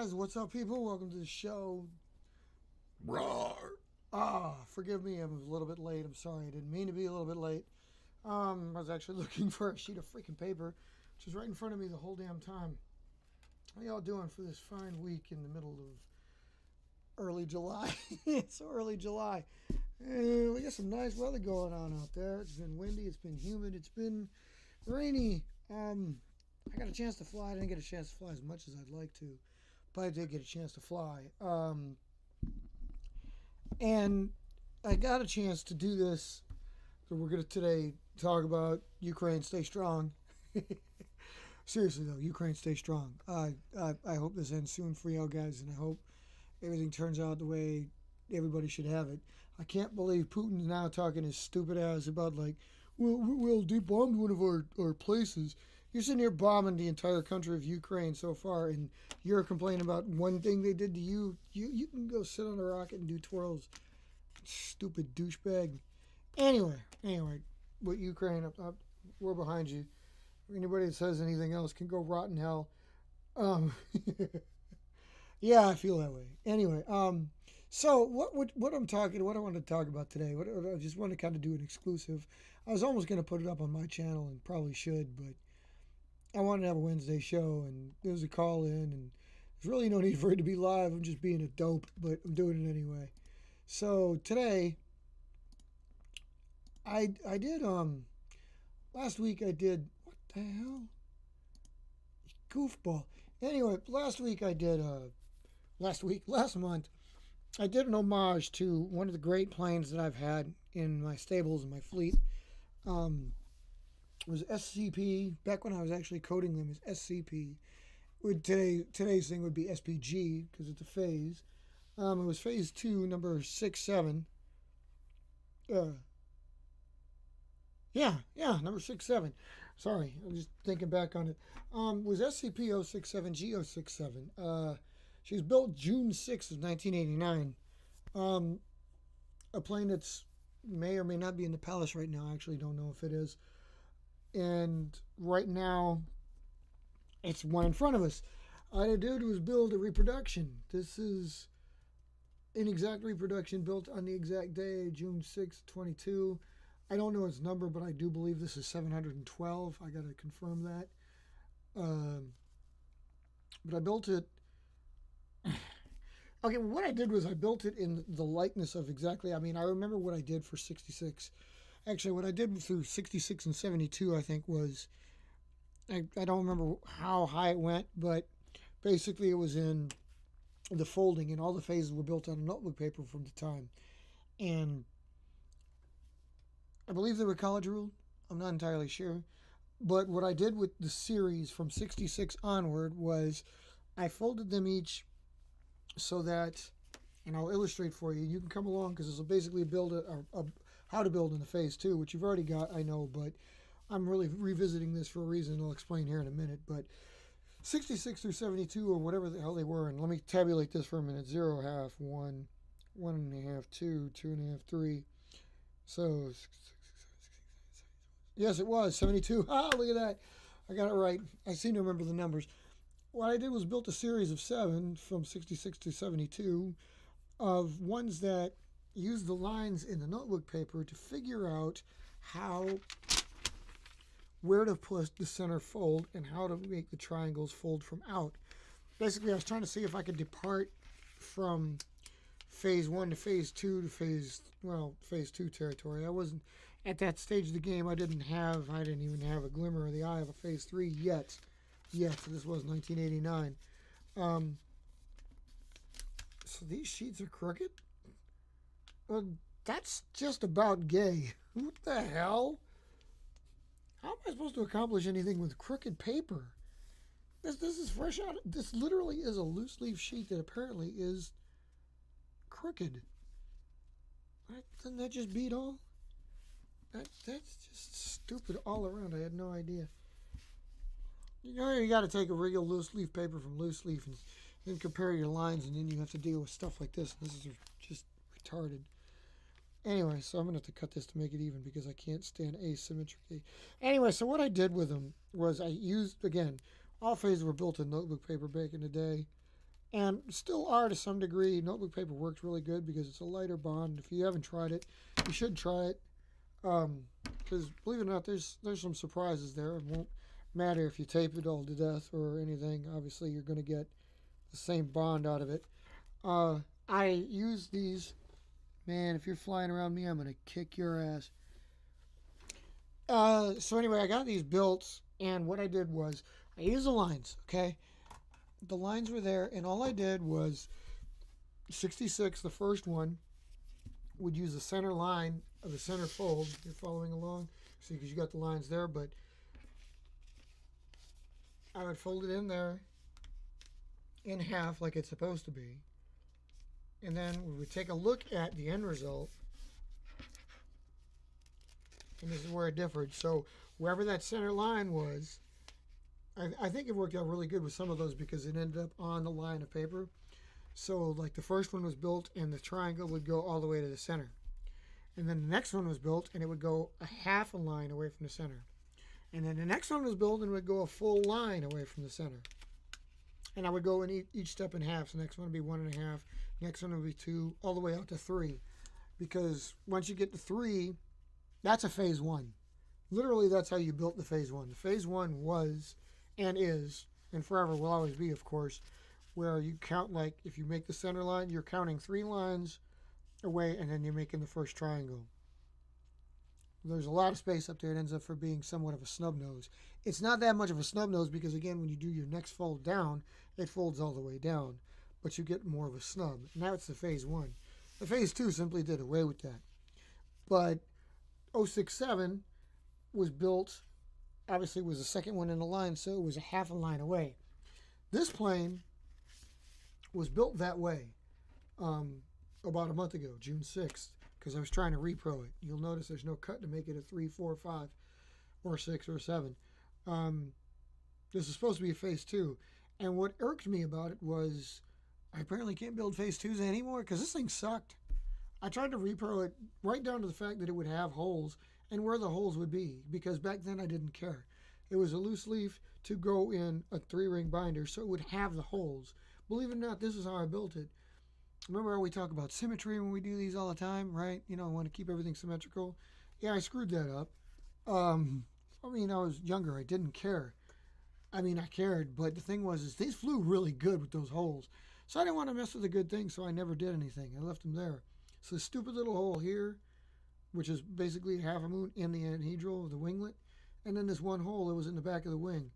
guys, what's up, people? Welcome to the show. Roar. Forgive me, I'm a little bit late. I'm sorry, I didn't mean to be a little bit late. I was actually looking for a sheet of freaking paper, which is right in front of me the whole damn time. How y'all doing for this fine week in the middle of early July? It's early July. We got some nice weather going on out there. It's been windy, it's been humid, it's been rainy. I got a chance to fly. I didn't get a chance to fly as much as I'd like to, but I did get a chance to fly. And I got a chance to do this. So we're going to today talk about Ukraine, stay strong. Seriously, though, Ukraine, stay strong. I hope this ends soon for y'all guys, and I hope everything turns out the way everybody should have it. I can't believe Putin's now talking his stupid ass about, like, we'll de-bombed one of our places. You're sitting here bombing the entire country of Ukraine so far, and you're complaining about one thing they did to you. You can go sit on a rocket and do twirls. Stupid douchebag. Anyway, with Ukraine, we're behind you. Anybody that says anything else can go rot in hell. Yeah, I feel that way. Anyway, so what I wanted to talk about today, what I just want to kind of do an exclusive. I was almost going to put it up on my channel and probably should, but I wanted to have a Wednesday show, and there was a call in, and there's really no need for it to be live. I'm just being a dope, but I'm doing it anyway. So today, I did, last week I did, what the hell? Goofball. Anyway, last month, I did an homage to one of the great planes that I've had in my stables and my fleet. It was SCP, back when I was actually coding them as SCP. Today's thing would be SPG, because it's a phase. It was phase 2, number 67. Number 67. Sorry, I'm just thinking back on it. Was SCP-07JUL2022. She was built June 6th of 1989. A plane that's may or may not be in the palace right now. I actually don't know if it is. And right now, it's one in front of us. All I did was build a reproduction. This is an exact reproduction built on the exact day, June 6th, 22. I don't know its number, but I do believe this is 712. I got to confirm that. But I built it. Okay, what I did was I built it in the likeness of exactly. I mean, I remember what I did for 66. Actually, what I did through 66 and 72, I think, was, I don't remember how high it went, but basically it was in the folding, and all the phases were built on a notebook paper from the time. And I believe they were college ruled. I'm not entirely sure. But what I did with the series from 66 onward was I folded them each so that, and I'll illustrate for you. You can come along, because this will basically build how to build in the phase 2, which you've already got, I know, but I'm really revisiting this for a reason I'll explain here in a minute. But 66 through 72, or whatever the hell they were, and let me tabulate this for a minute. 0, half, 1, 1.5, 2, 2.5, 3. So, yes, it was 72. Ah, look at that. I got it right. I seem to remember the numbers. What I did was built a series of 7 from 66 to 72 of ones that use the lines in the notebook paper to figure out where to put the center fold and how to make the triangles fold from out. Basically, I was trying to see if I could depart from phase 1 to phase 2 to phase 2 territory. I wasn't at that stage of the game. I didn't even have a glimmer of the eye of a phase 3 yet. This was 1989. So these sheets are crooked? Well, that's just about gay. What the hell? How am I supposed to accomplish anything with crooked paper? This is fresh out. This literally is a loose leaf sheet that apparently is crooked. Doesn't that just beat all? That's just stupid all around. I had no idea. You know, you got to take a real loose leaf paper from loose leaf and then compare your lines, and then you have to deal with stuff like this. This is just retarded. Anyway, so I'm going to have to cut this to make it even, because I can't stand asymmetry. Anyway, so what I did with them was I used, again, all phases were built in notebook paper back in the day. and still are to some degree. Notebook paper works really good because it's a lighter bond. If you haven't tried it, you should try it. Because believe it or not, there's some surprises there. It won't matter if you tape it all to death or anything. Obviously, you're going to get the same bond out of it. I use these. Man, if you're flying around me, I'm going to kick your ass. So anyway, I got these built, and what I did was I used the lines, okay? The lines were there, and all I did was 66, the first one, would use the center line of the center fold. You're following along? See, because you got the lines there, but I would fold it in there in half like it's supposed to be. And then we would take a look at the end result. And this is where it differed. So wherever that center line was, I think it worked out really good with some of those because it ended up on the line of paper. So like the first one was built and the triangle would go all the way to the center. And then the next one was built and it would go a half a line away from the center. And then the next one was built and it would go a full line away from the center. And I would go in each step in half. So the next one would be 1.5. Next one would be 2, all the way out to 3. Because once you get to 3, that's a phase 1. Literally, that's how you built the phase 1. The phase 1 was and is, and forever will always be, of course, where you count, like, if you make the center line, you're counting 3 lines away, and then you're making the first triangle. There's a lot of space up there. It ends up for being somewhat of a snub nose. It's not that much of a snub nose because, again, when you do your next fold down, it folds all the way down, but you get more of a snub. Now it's the phase 1. The phase 2 simply did away with that. But 067 was built, obviously was the second one in the line, so it was a half a line away. This plane was built that way about a month ago, June 6th, because I was trying to repro it. You'll notice there's no cut to make it a 3, 4, 5, or 6, or 7. This is supposed to be a phase 2. And what irked me about it was I apparently can't build phase 2s anymore because this thing sucked. I tried to repro it right down to the fact that it would have holes and where the holes would be, because back then I didn't care. It was a loose leaf to go in a 3-ring binder, so it would have the holes. Believe it or not, this is how I built it. Remember how we talk about symmetry when we do these all the time, right? You know, I want to keep everything symmetrical. Yeah, I screwed that up. I mean, I was younger. I didn't care. I mean, I cared, but the thing was, is these flew really good with those holes. So I didn't want to mess with a good thing, so I never did anything. I left them there. So the stupid little hole here, which is basically half a moon in the anhedral of the winglet, and then this one hole that was in the back of the wing.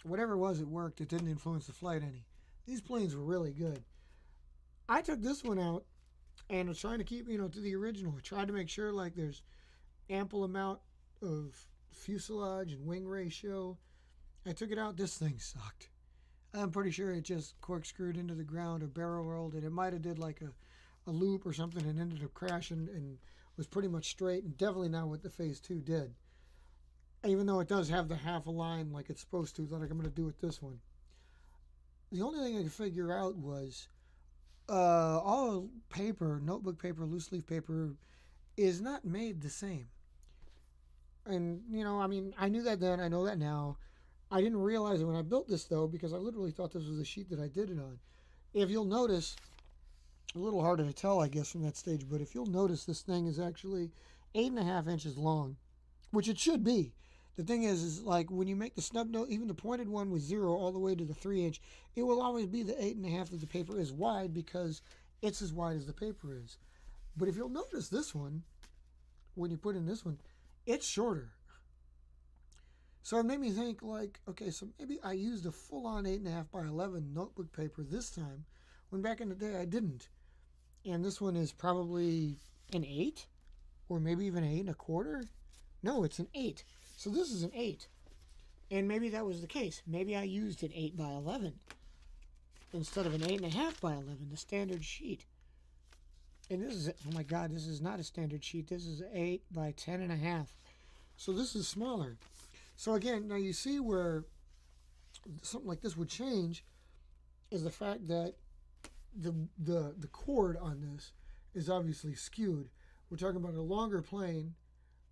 Whatever it was, it worked. It didn't influence the flight any. These planes were really good. I took this one out and was trying to keep, to the original. I tried to make sure like there's ample amount of fuselage and wing ratio. I took it out. This thing sucked. I'm pretty sure it just corkscrewed into the ground or barrel rolled, and it might have did like a loop or something and ended up crashing and was pretty much straight, and definitely not what the phase 2 did. Even though it does have the half a line like it's supposed to, like I'm going to do with this one. The only thing I could figure out was all paper, notebook paper, loose leaf paper, is not made the same. And, I mean, I knew that then, I know that now. I didn't realize it when I built this, though, because I literally thought this was the sheet that I did it on. If you'll notice, a little harder to tell, I guess, from that stage, but if you'll notice, this thing is actually 8.5 inches long, which it should be. The thing is like when you make the snub nose, even the pointed one with 0 all the way to the 3-inch, it will always be the 8.5 that the paper is wide because it's as wide as the paper is. But if you'll notice this one, when you put in this one, it's shorter. So it made me think like, okay, so maybe I used a full-on 8.5 by 11 notebook paper this time, when back in the day I didn't. And this one is probably an 8, or maybe even an 8.25. No, it's an 8. So this is an 8. And maybe that was the case. Maybe I used an 8 by 11 instead of an 8.5 by 11, the standard sheet. And this is, oh my God, this is not a standard sheet. This is 8 by 10.5. So this is smaller. So again, now you see where something like this would change is the fact that the chord on this is obviously skewed. We're talking about a longer plane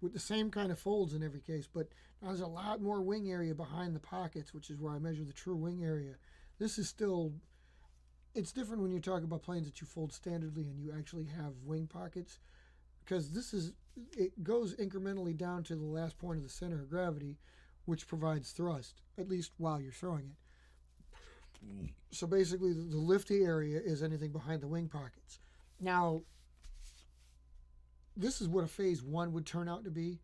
with the same kind of folds in every case, but there's a lot more wing area behind the pockets, which is where I measure the true wing area. This is still it's different when you talk about planes that you fold standardly and you actually have wing pockets, because it goes incrementally down to the last point of the center of gravity, which provides thrust, at least while you're throwing it. So basically, the lifty area is anything behind the wing pockets. Now, this is what a phase 1 would turn out to be,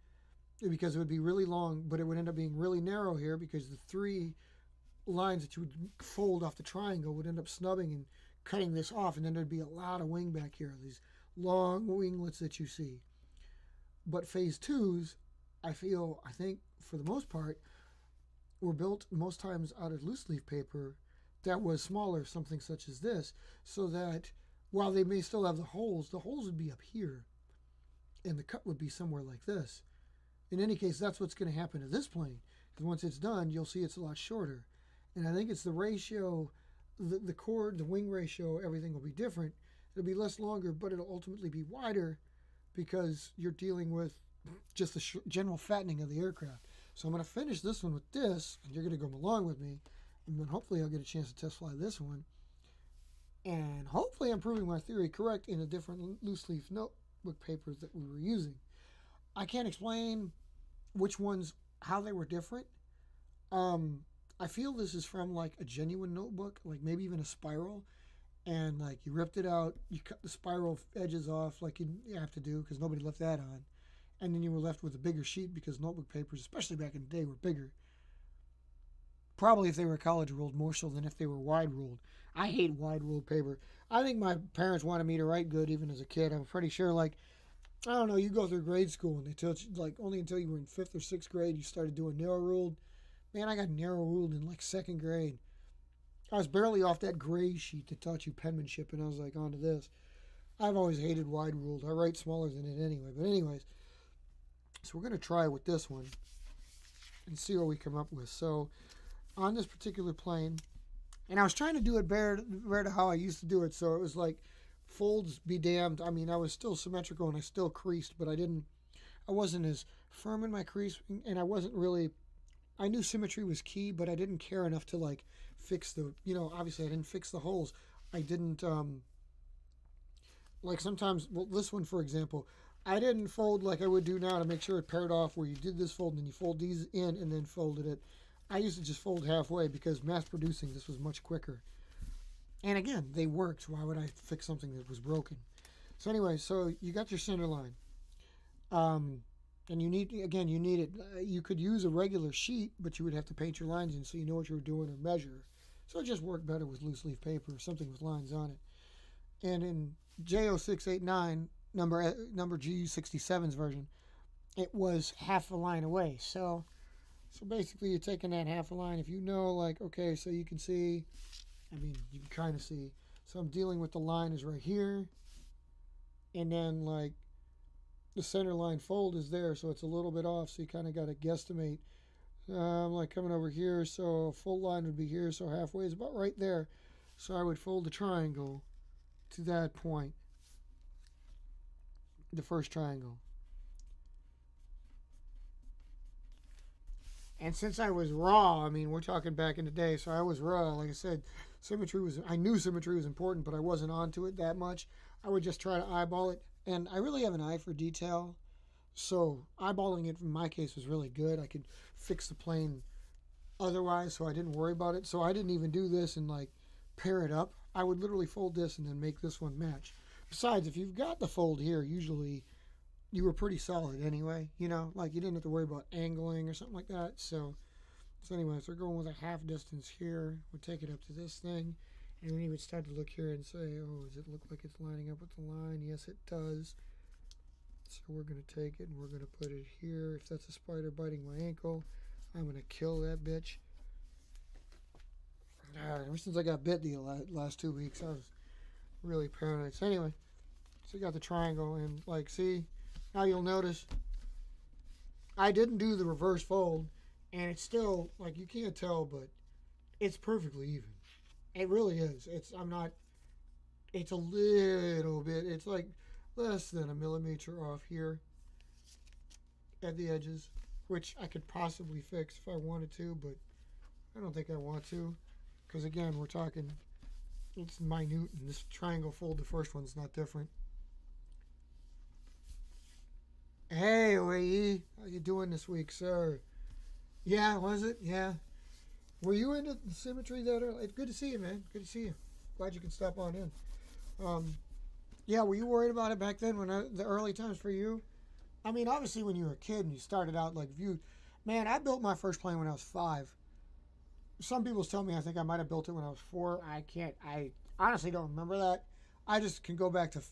because it would be really long, but it would end up being really narrow here because the 3 lines that you would fold off the triangle would end up snubbing and cutting this off, and then there'd be a lot of wing back here, these long winglets that you see. But phase 2s, I think for the most part, were built most times out of loose leaf paper that was smaller, something such as this, so that while they may still have the holes would be up here, and the cut would be somewhere like this. In any case, that's what's going to happen to this plane, because once it's done, you'll see it's a lot shorter. And I think it's the ratio, the chord, the wing ratio, everything will be different. It'll be less longer, but it'll ultimately be wider because you're dealing with just the general fattening of the aircraft. So I'm going to finish this one with this, and you're going to go along with me, and then hopefully I'll get a chance to test fly this one. And hopefully I'm proving my theory correct in a different loose leaf notebook papers that we were using. I can't explain which ones, how they were different. I feel this is from like a genuine notebook, like maybe even a spiral, and like you ripped it out, you cut the spiral edges off like you have to do because nobody left that on, and then you were left with a bigger sheet because notebook papers, especially back in the day, were bigger. Probably if they were college ruled more so than if they were wide ruled. I hate wide ruled paper. I think my parents wanted me to write good even as a kid. I'm pretty sure, like, I don't know, you go through grade school and they taught you, like, only until you were in 5th or 6th grade you started doing narrow ruled. Man, I got narrow ruled in like 2nd grade. I was barely off that gray sheet that taught you penmanship, and I was like, on to this. I've always hated wide ruled. I write smaller than it anyway. But anyways, so we're going to try with this one and see what we come up with. So on this particular plane, and I was trying to do it bare to how I used to do it. So it was like folds be damned. I mean, I was still symmetrical and I still creased, but I wasn't as firm in my crease, and I knew symmetry was key, but I didn't care enough to like fix obviously I didn't fix the holes. I didn't, like sometimes, well, this one, for example, I didn't fold like I would do now to make sure it paired off where you did this fold and then you fold these in and then folded it. I used to just fold halfway because mass producing this was much quicker. And again, they worked. Why would I fix something that was broken? So anyway, so you got your center line. And you need it. You could use a regular sheet, but you would have to paint your lines in so you know what you were doing or measure. So it just worked better with loose leaf paper or something with lines on it. And in J0689, number G67's version, it was half a line away. So basically you're taking that half a line. If you know, like, okay, so you can see, I mean, you can kind of see. So I'm dealing with the line is right here. And then, like, the center line fold is there, so it's a little bit off, so you kind of got to guesstimate. I'm like coming over here, so a full line would be here, so halfway is about right there. So I would fold the triangle to that point, the first triangle. And since I was raw, I mean, we're talking back in the day, so I was raw. Like I said, I knew symmetry was important, but I wasn't onto it that much. I would just try to eyeball it. And I really have an eye for detail, so eyeballing it in my case was really good. I could fix the plane otherwise, so I didn't worry about it. So I didn't even do this and like pair it up. I would literally fold this and then make this one match. Besides, if you've got the fold here, usually you were pretty solid anyway. Like you didn't have to worry about angling or something like that. So anyway, so we're going with a half distance here. We'll take it up to this thing. And then you would start to look here and say, oh, does it look like it's lining up with the line? Yes, it does. So we're going to take it and we're going to put it here. If that's a spider biting my ankle, I'm going to kill that bitch. Ever since I got bit the last 2 weeks, I was really paranoid. So anyway, so you got the triangle, and like, see, now you'll notice I didn't do the reverse fold, and it's still, like, you can't tell, but it's perfectly even. It really is. It's a little bit, it's like less than a millimeter off here at the edges, which I could possibly fix if I wanted to, but I don't think I want to, because again, we're talking It's minute, and this triangle fold, the first one's not different. Hey, OAE, how you doing this week, sir? Yeah, was it? Yeah. Were you into the symmetry that early? It's good to see you, man. Good to see you. Glad you can stop on in. Yeah, were you worried about it back then when the early times for you? I mean, obviously when you were a kid and you started out like man, I built my first plane when I was 5. Some people tell me I think I might have built it when I was 4. I honestly don't remember that. I just can go back to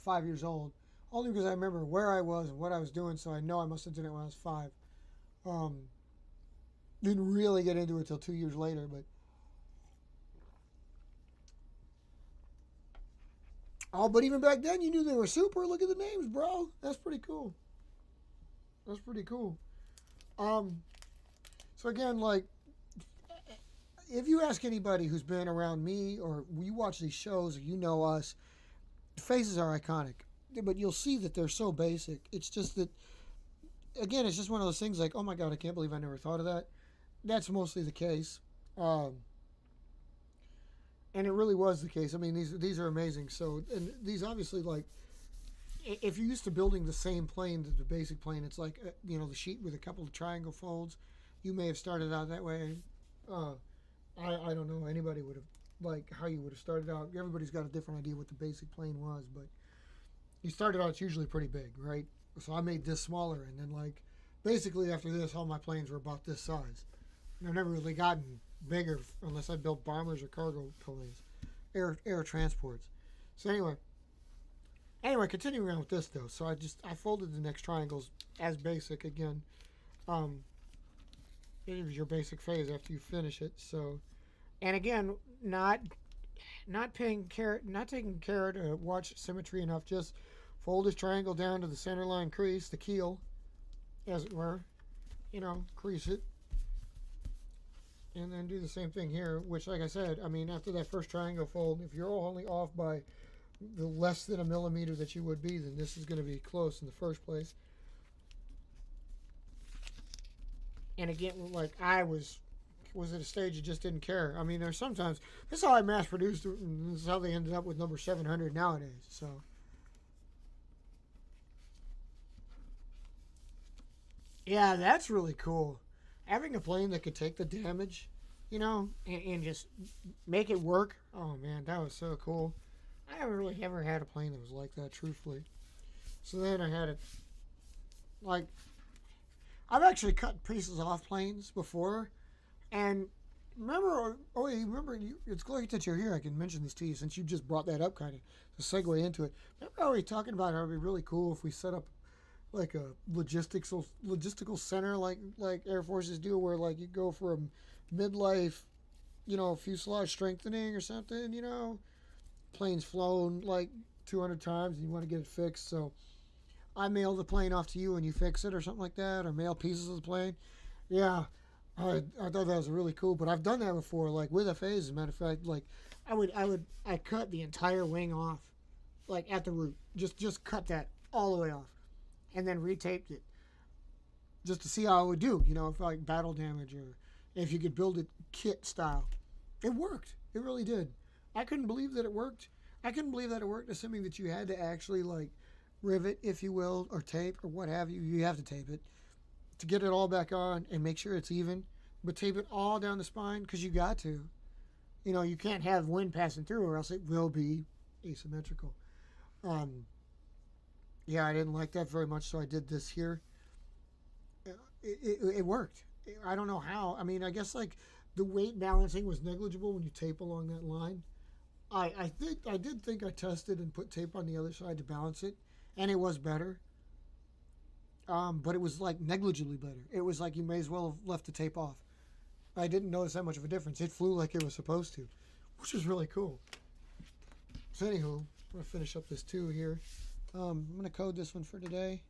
5 years old, only because I remember where I was and what I was doing, so I know I must have done it when I was 5. Didn't really get into it till 2 years later, but but even back then you knew they were super. Look at the names, bro. That's pretty cool. That's pretty cool. So again, like, if you ask anybody who's been around me or you watch these shows or you know us, faces are iconic, but you'll see that they're so basic. It's just that, again, it's just one of those things like, oh my God, I can't believe I never thought of that. That's mostly the case. And it really was the case. I mean, these are amazing. So, and these obviously, like, if you're used to building the same plane, the basic plane, it's like, the sheet with a couple of triangle folds. You may have started out that way. I don't know. Anybody would have, like, how you would have started out. Everybody's got a different idea what the basic plane was, but you started out, it's usually pretty big, right? So I made this smaller, and then, like, basically after this, all my planes were about this size. And I've never really gotten bigger unless I built bombers or cargo planes, air transports. So anyway, continuing on with this though. So I folded the next triangles as basic again. It was your basic phase after you finish it. So, and again, not taking care to watch symmetry enough. Just fold this triangle down to the center line crease, the keel, as it were. Crease it. And then do the same thing here, which, like I said, I mean, after that first triangle fold, if you're only off by the less than a millimeter that you would be, then this is going to be close in the first place. And again, like, I was at a stage you just didn't care. I mean, there's sometimes, this is how I mass produced it, and this is how they ended up with number 700 nowadays. So, yeah, that's really cool. Having a plane that could take the damage, and just make it work. Oh man, that was so cool. I haven't really ever had a plane that was like that, truthfully. So then I had it, like, I've actually cut pieces off planes before, and it's great that you're here. I can mention this to you since you just brought that up, kind of to segue into it. Remember how we were talking about how it'd be really cool if we set up like a logistical center like Air Forces do, where like you go for a midlife, fuselage strengthening or something, plane's flown like 200 times and you want to get it fixed, so I mail the plane off to you and you fix it or something like that, or mail pieces of the plane. Yeah, I thought that was really cool, but I've done that before, like with FAs. As a matter of fact, like I cut the entire wing off, like at the root, just cut that all the way off, and then retaped it just to see how it would do, if like battle damage or if you could build it kit style. It worked. It really did. I couldn't believe that it worked. Assuming that you had to actually like rivet, if you will, or tape or what have you. You have to tape it to get it all back on and make sure it's even, but tape it all down the spine because you got to. You can't have wind passing through or else it will be asymmetrical. Yeah, I didn't like that very much, so I did this here. It worked. I don't know how. I mean, I guess like the weight balancing was negligible when you tape along that line. I did think I tested and put tape on the other side to balance it, and it was better. But it was like negligibly better. It was like you may as well have left the tape off. I didn't notice that much of a difference. It flew like it was supposed to, which was really cool. So anywho, I'm gonna finish up this 2 here. I'm gonna code this one for today.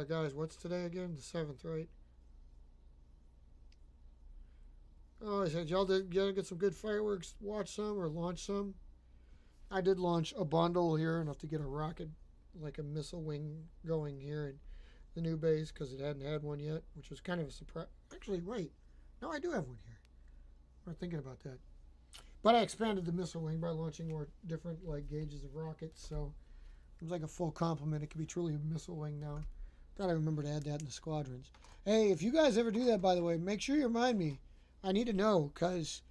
Guys, what's today again? The 7th, right? Oh, I said y'all get some good fireworks, watch some or launch some. I did launch a bundle here enough to get a rocket, like a missile wing going here, and the new base because it hadn't had one yet, which was kind of a surprise. Actually, wait. No, I do have one here. I'm thinking about that. But I expanded the missile wing by launching more different like gauges of rockets, so it was like a full complement. It could be truly a missile wing now. Thought I remembered to add that in the squadrons. Hey, if you guys ever do that, by the way, make sure you remind me. I need to know because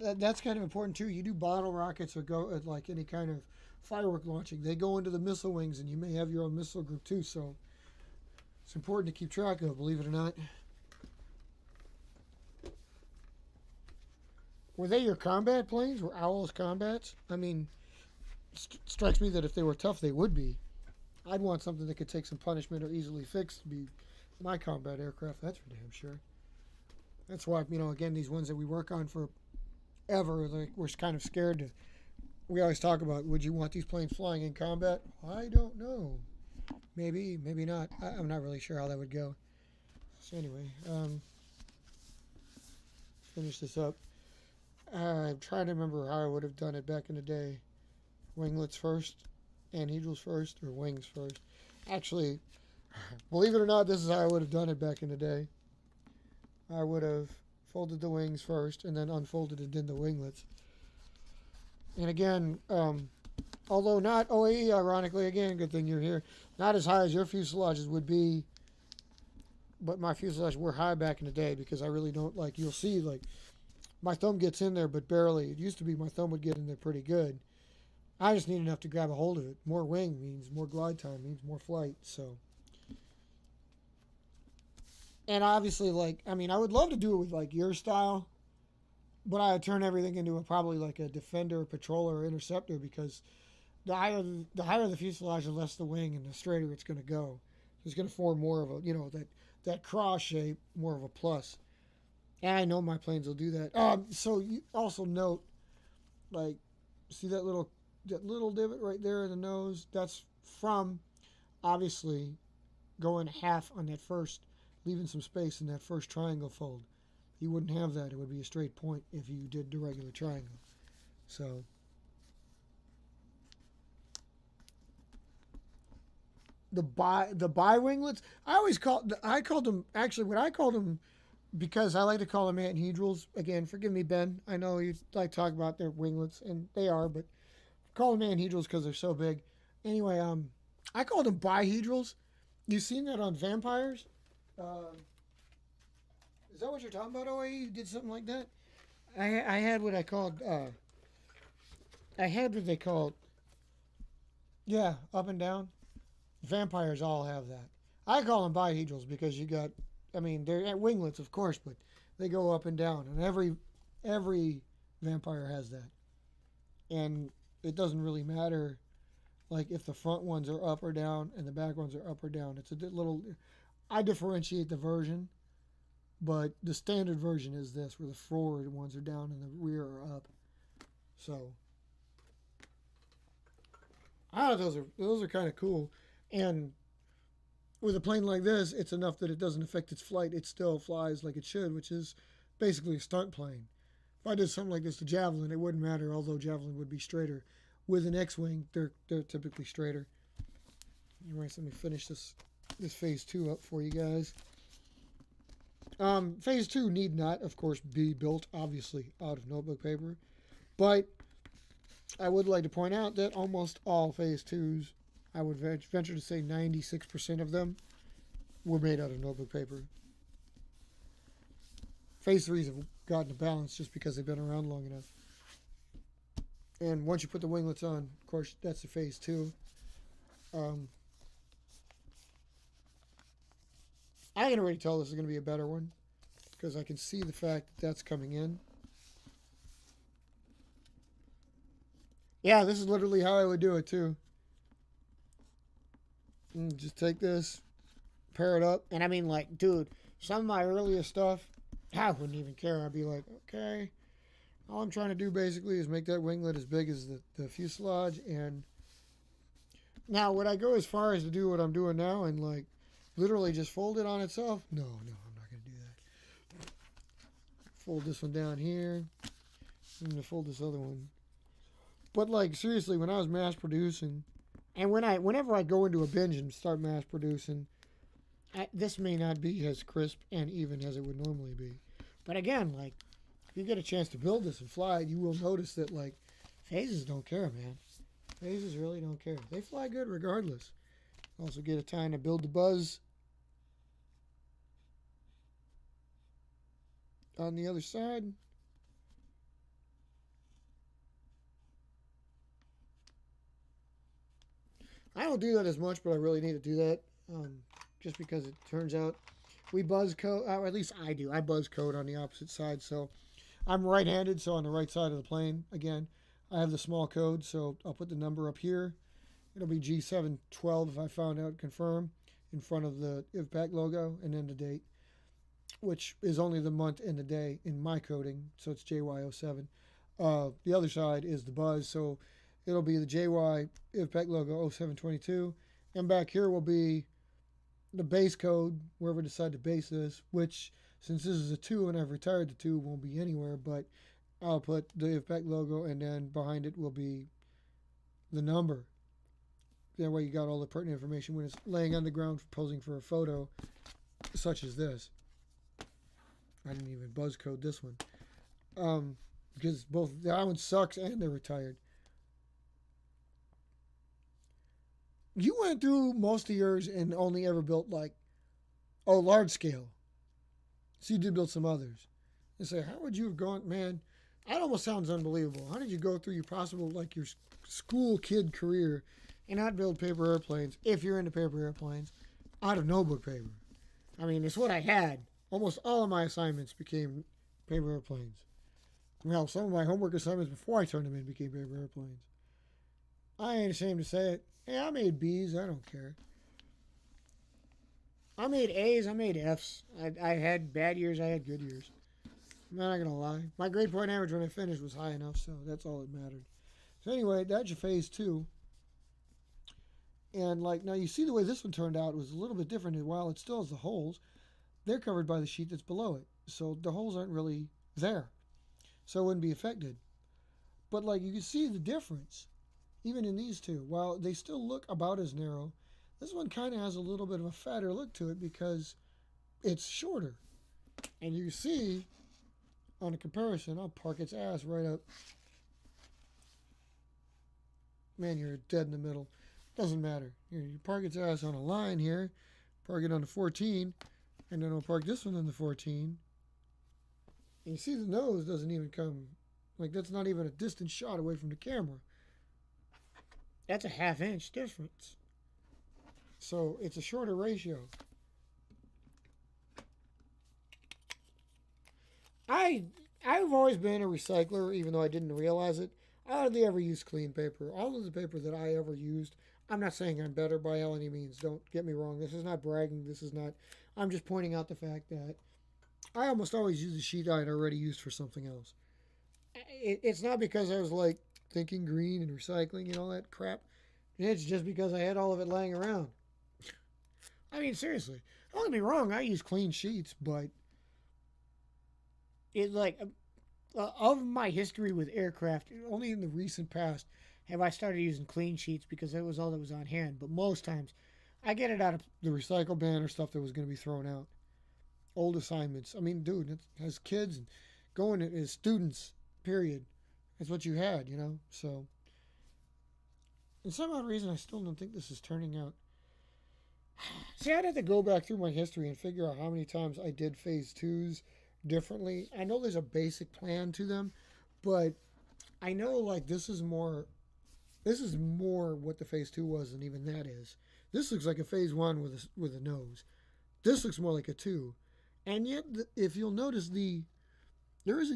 that's kind of important too. You do bottle rockets or go at like any kind of firework launching. They go into the missile wings, and you may have your own missile group too. So it's important to keep track of, believe it or not. Were they your combat planes? Were Owls combats? I mean, strikes me that if they were tough, they would be. I'd want something that could take some punishment or easily fix to be my combat aircraft. That's for damn sure. That's why, again, these ones that we work on forever, like we're kind of scared to. We always talk about, would you want these planes flying in combat? I don't know. Maybe, maybe not. I'm not really sure how that would go. So anyway, finish this up. I'm trying to remember how I would have done it back in the day. Winglets first, anhedrals first, or wings first. Actually, believe it or not, this is how I would have done it back in the day. I would have folded the wings first and then unfolded and did the winglets. And again, although not OAE, ironically, again, good thing you're here, not as high as your fuselages would be, but my fuselages were high back in the day because I really don't like, you'll see, like, my thumb gets in there, but barely. It used to be my thumb would get in there pretty good. I just need enough to grab a hold of it. More wing means more glide time, means more flight, so. And obviously, like, I mean, I would love to do it with, like, your style, but I would turn everything into probably like a defender, patroller, or interceptor because the higher the fuselage, the less the wing, and the straighter it's going to go. It's going to form more of a, that cross shape, more of a plus. And I know my planes will do that. So you also note, like, see that little divot right there in the nose? That's from, obviously, going half on that first, leaving some space in that first triangle fold. You wouldn't have that. It would be a straight point if you did the regular triangle. So, the bi-winglets, I called them, actually, what I called them, because I like to call them anhedrals. Again, forgive me, Ben. I know you like to talk about their winglets, and they are, but call them anhedrals because they're so big. Anyway, I called them bihedrals. You seen that on vampires? Is that what you're talking about, OAE? You did something like that? I had what I called, I had what they called, yeah, up and down. Vampires all have that. I call them bihedrals because you got, I mean, they're winglets, of course, but they go up and down, and every vampire has that. And it doesn't really matter, like, if the front ones are up or down and the back ones are up or down. It's a little, I differentiate the version, but the standard version is this, where the forward ones are down and the rear are up. So, I thought those are kind of cool. And with a plane like this, it's enough that it doesn't affect its flight. It still flies like it should, which is basically a stunt plane. If I did something like this to Javelin, it wouldn't matter, although Javelin would be straighter. With an X-Wing, they're typically straighter. Anyways, let me finish this Phase 2 up for you guys. Phase 2 need not, of course, be built, obviously, out of notebook paper. But I would like to point out that almost all Phase 2s, I would venture to say 96% of them, were made out of notebook paper. Phase 3s have gotten a balance just because they've been around long enough. And once you put the winglets on, of course, that's the Phase 2. I can already tell this is going to be a better one because I can see the fact that that's coming in. Yeah, this is literally how I would do it too. And just take this, pair it up. And I mean, like, dude, some of my earliest stuff, I wouldn't even care. I'd be like, okay, all I'm trying to do basically is make that winglet as big as the fuselage. And now, would I go as far as to do what I'm doing now and, like, literally just fold it on itself? No, I'm not going to do that. Fold this one down here. I'm going to fold this other one. But, like, seriously, when I was mass producing, and whenever I go into a binge and start mass producing, this may not be as crisp and even as it would normally be. But again, like, if you get a chance to build this and fly it, you will notice that, like, phases don't care, man. Phases really don't care. They fly good regardless. Also get a time to build the buzz on the other side. I don't do that as much, but I really need to do that just because it turns out we buzz code, or at least I do. I buzz code on the opposite side, so I'm right-handed, so on the right side of the plane, again, I have the small code, so I'll put the number up here. It'll be G712 if I found out, confirm, in front of the IVPAC logo, and then the date, which is only the month and the day in my coding, so it's JY07. The other side is the buzz, so it'll be the JY IVPAC logo 0722, and back here will be the base code, wherever I decide to base this, which, since this is a 2 and I've retired the 2, won't be anywhere, but I'll put the IVPAC logo, and then behind it will be the number. That way you got all the pertinent information when it's laying on the ground posing for a photo, such as this. I didn't even buzz code this one. Because both that one sucks and they're retired. You went through most of yours and only ever built like, large scale. So you did build some others. And say, how would you have gone, man? That almost sounds unbelievable. How did you go through your possible, like your school kid career and not build paper airplanes, if you're into paper airplanes, out of notebook paper? I mean, it's what I had. Almost all of my assignments became paper airplanes. Well, some of my homework assignments before I turned them in became paper airplanes. I ain't ashamed to say it. Hey, I made B's. I don't care. I made A's. I made F's. I had bad years. I had good years. I'm not going to lie. My grade point average when I finished was high enough, so that's all that mattered. So anyway, that's your phase 2. And like, now you see the way this one turned out was a little bit different. And while it still has the holes, they're covered by the sheet that's below it. So the holes aren't really there. So it wouldn't be affected. But like, you can see the difference. Even in these two, while they still look about as narrow, this one kind of has a little bit of a fatter look to it because it's shorter. And you see, on a comparison, I'll park its ass right up. Man, you're dead in the middle. Doesn't matter. You park its ass on a line here, park it on the 14, and then I'll park this one on the 14. And you see the nose doesn't even come, like that's not even a distant shot away from the camera. That's a ½ inch difference. So it's a shorter ratio. I've always been a recycler, even though I didn't realize it. I hardly ever used clean paper. All of the paper that I ever used, I'm not saying I'm better by any means. Don't get me wrong. This is not bragging. This is not. I'm just pointing out the fact that I almost always use a sheet I'd already used for something else. It's not because I was like thinking green and recycling and all that crap. It's just because I had all of it laying around. I mean, seriously. Don't get me wrong. I use clean sheets, but it's like, of my history with aircraft, only in the recent past have I started using clean sheets because that was all that was on hand. But most times, I get it out of the recycle bin or stuff that was going to be thrown out. Old assignments. I mean, dude, as kids and going as students, period. That's what you had, you know? So, in some odd reason, I still don't think this is turning out. See, I'd have to go back through my history and figure out how many times I did phase 2s differently. I know there's a basic plan to them, but I know like this is more what the phase 2 was than even that is. This looks like a phase 1 with a nose. This looks more like a 2. And yet, if you'll notice, there's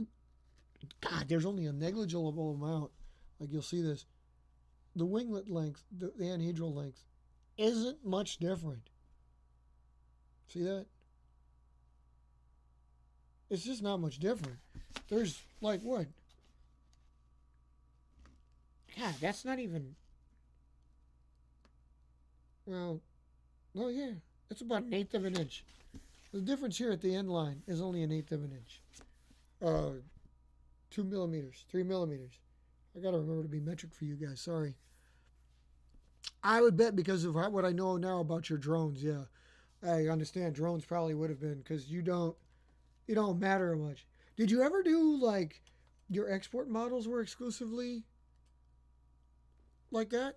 only a negligible amount. Like you'll see this. The winglet length, the anhedral length, isn't much different. See that? It's just not much different. There's like what? God, that's not even. Well, oh yeah, it's about 1/8 of an inch. The difference here at the end line is only 1/8 of an inch. 2 millimeters, 3 millimeters. I gotta remember to be metric for you guys. Sorry. I would bet because of what I know now about your drones, yeah. I understand drones probably would have been because you don't matter much. Did you ever do like your export models were exclusively like that,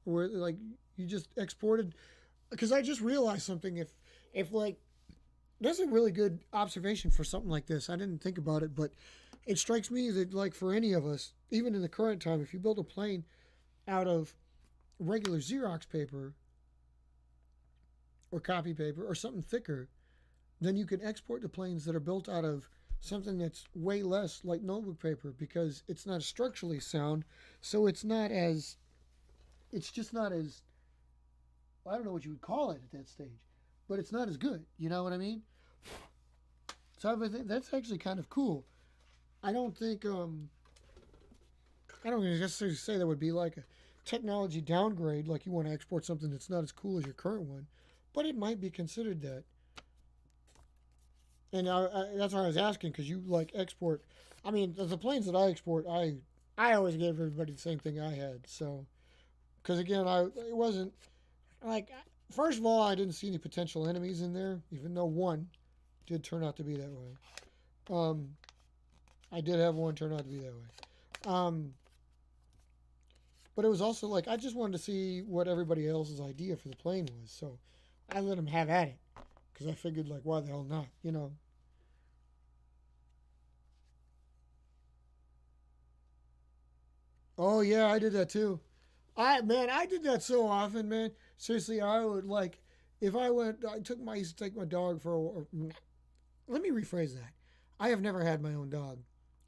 or like you just exported? Because I just realized something. If like that's a really good observation for something like this. I didn't think about it, but it strikes me that like for any of us, even in the current time, if you build a plane out of regular Xerox paper or copy paper or something thicker, then you can export the planes that are built out of something that's way less like notebook paper because it's not structurally sound. So it's just not as, I don't know what you would call it at that stage, but it's not as good. You know what I mean? So I think that's actually kind of cool. I don't think, I don't necessarily say that would be like a technology downgrade, like you want to export something that's not as cool as your current one, but it might be considered that. And that's why I was asking because you like export. I mean, the planes that I export, I always gave everybody the same thing I had. So, because again, it wasn't like first of all, I didn't see any potential enemies in there, even though one did turn out to be that way. I did have one turn out to be that way. But it was also like I just wanted to see what everybody else's idea for the plane was. So I let them have at it because I figured like why the hell not, you know. Oh yeah, I did that too. I did that so often, man. Seriously, I would like if I used to take my dog for let me rephrase that. I have never had my own dog.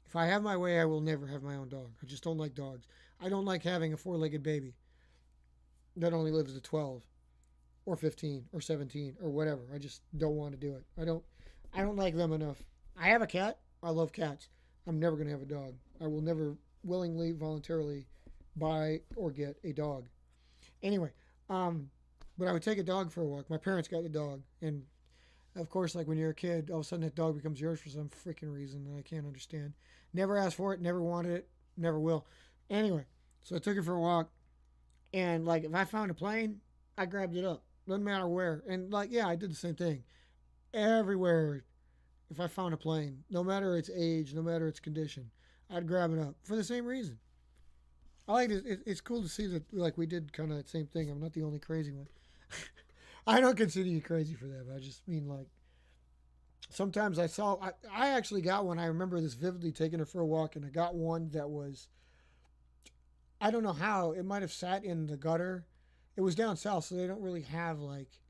If I have my way, I will never have my own dog. I just don't like dogs. I don't like having a four-legged baby that only lives to 12 or 15 or 17 or whatever. I just don't want to do it. I don't like them enough. I have a cat. I love cats. I'm never going to have a dog. I will never willingly, voluntarily buy or get a dog. Anyway, but I would take a dog for a walk. My parents got the dog, and of course, like when you're a kid, all of a sudden that dog becomes yours for some freaking reason that I can't understand. Never asked for it, never wanted it, never will. Anyway, so I took it for a walk, and like if I found a plane, I grabbed it up. Doesn't matter where. And like, yeah, I did the same thing. Everywhere, if I found a plane, no matter its age, no matter its condition, I'd grab it up for the same reason. I like it. It's cool to see that like we did kind of that same thing. I'm not the only crazy one. I don't consider you crazy for that, but I just mean like sometimes I actually got one. I remember this vividly taking her for a walk, and I got one that was I don't know how it might have sat in the gutter. It was down south, so they don't really have like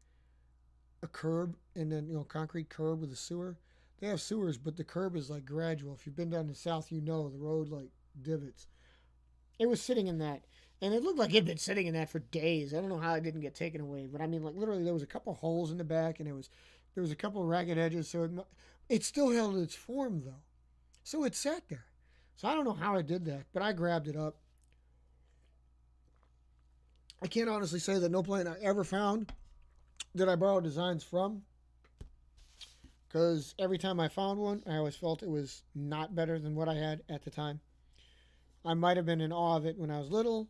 a curb and then concrete curb with a sewer. They have sewers, but the curb is like gradual. If you've been down the south, you know the road like divots. It was sitting in that, and it looked like it had been sitting in that for days. I don't know how it didn't get taken away, but I mean, like literally, there was a couple holes in the back, and there was a couple of ragged edges, so it still held its form though. So it sat there. So I don't know how I did that, but I grabbed it up. I can't honestly say that no plane I ever found that I borrowed designs from, because every time I found one, I always felt it was not better than what I had at the time. I might have been in awe of it when I was little,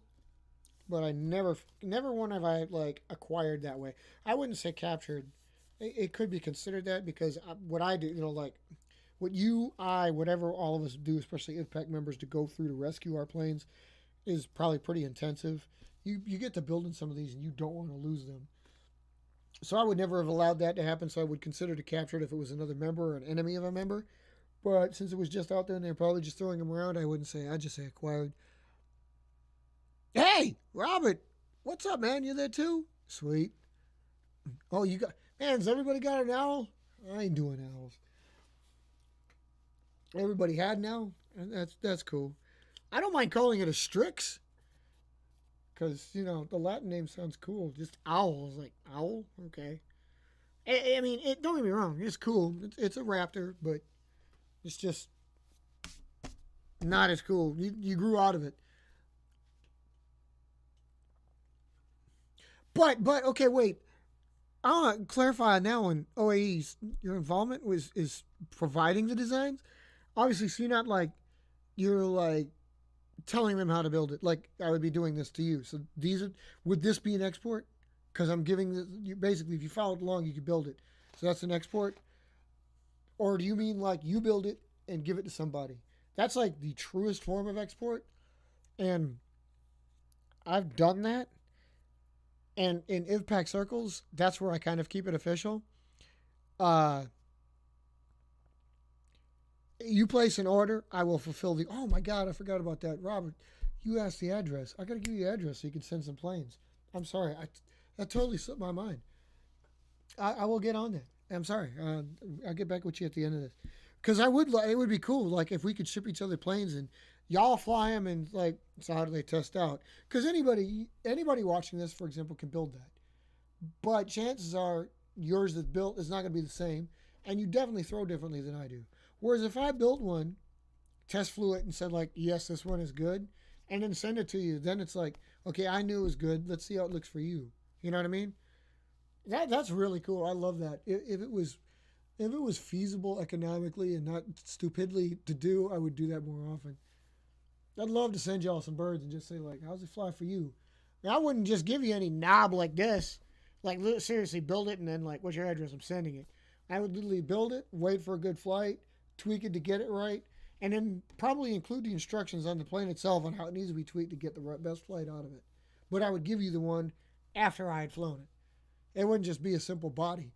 but I never one have I like acquired that way. I wouldn't say captured. It could be considered that because what I do, like whatever all of us do, especially IVPAC members, to go through to rescue our planes, is probably pretty intensive. You get to building some of these and you don't want to lose them. So I would never have allowed that to happen. So I would consider to capture it if it was another member or an enemy of a member. But since it was just out there and they're probably just throwing them around, I wouldn't say. I'd just say acquired. Hey, Robert, what's up, man? You there too? Sweet. Oh, you got man? Has everybody got an owl? I ain't doing owls. Everybody had an owl, and that's cool. I don't mind calling it a strix, because the Latin name sounds cool. Just owl is like owl. Okay. I mean, don't get me wrong. It's cool. It's a raptor, but it's just not as cool. You grew out of it. But okay, wait. I want to clarify now on OAE's your involvement is providing the designs. Obviously, so you're like telling them how to build it. Like I would be doing this to you. So would this be an export? because I'm giving you basically, if you followed along, you could build it. So that's an export. Or do you mean like you build it and give it to somebody? That's like the truest form of export. And I've done that. And in IVPAC circles, that's where I kind of keep it official. You place an order, I will fulfill the. Oh my God, I forgot about that, Robert. You asked the address. I got to give you the address so you can send some planes. I'm sorry, that totally slipped my mind. I will get on that. I'm sorry. I'll get back with you at the end of this, because I would. It would be cool, like if we could ship each other planes and y'all fly them, and like, so how do they test out? Because anybody watching this, for example, can build that, but chances are yours that's built is not going to be the same, and you definitely throw differently than I do. Whereas if I built one, test flew it and said like, yes, this one is good, and then send it to you, then it's like, okay, I knew it was good. Let's see how it looks for you. You know what I mean? That's really cool. I love that. If it was feasible economically and not stupidly to do, I would do that more often. I'd love to send y'all some birds and just say like, how's it fly for you? I wouldn't just give you any knob like this. Like, seriously, build it and then like, what's your address? I'm sending it. I would literally build it, wait for a good flight, tweak it to get it right, and then probably include the instructions on the plane itself on how it needs to be tweaked to get the best flight out of it. But I would give you the one after I had flown it. It wouldn't just be a simple body.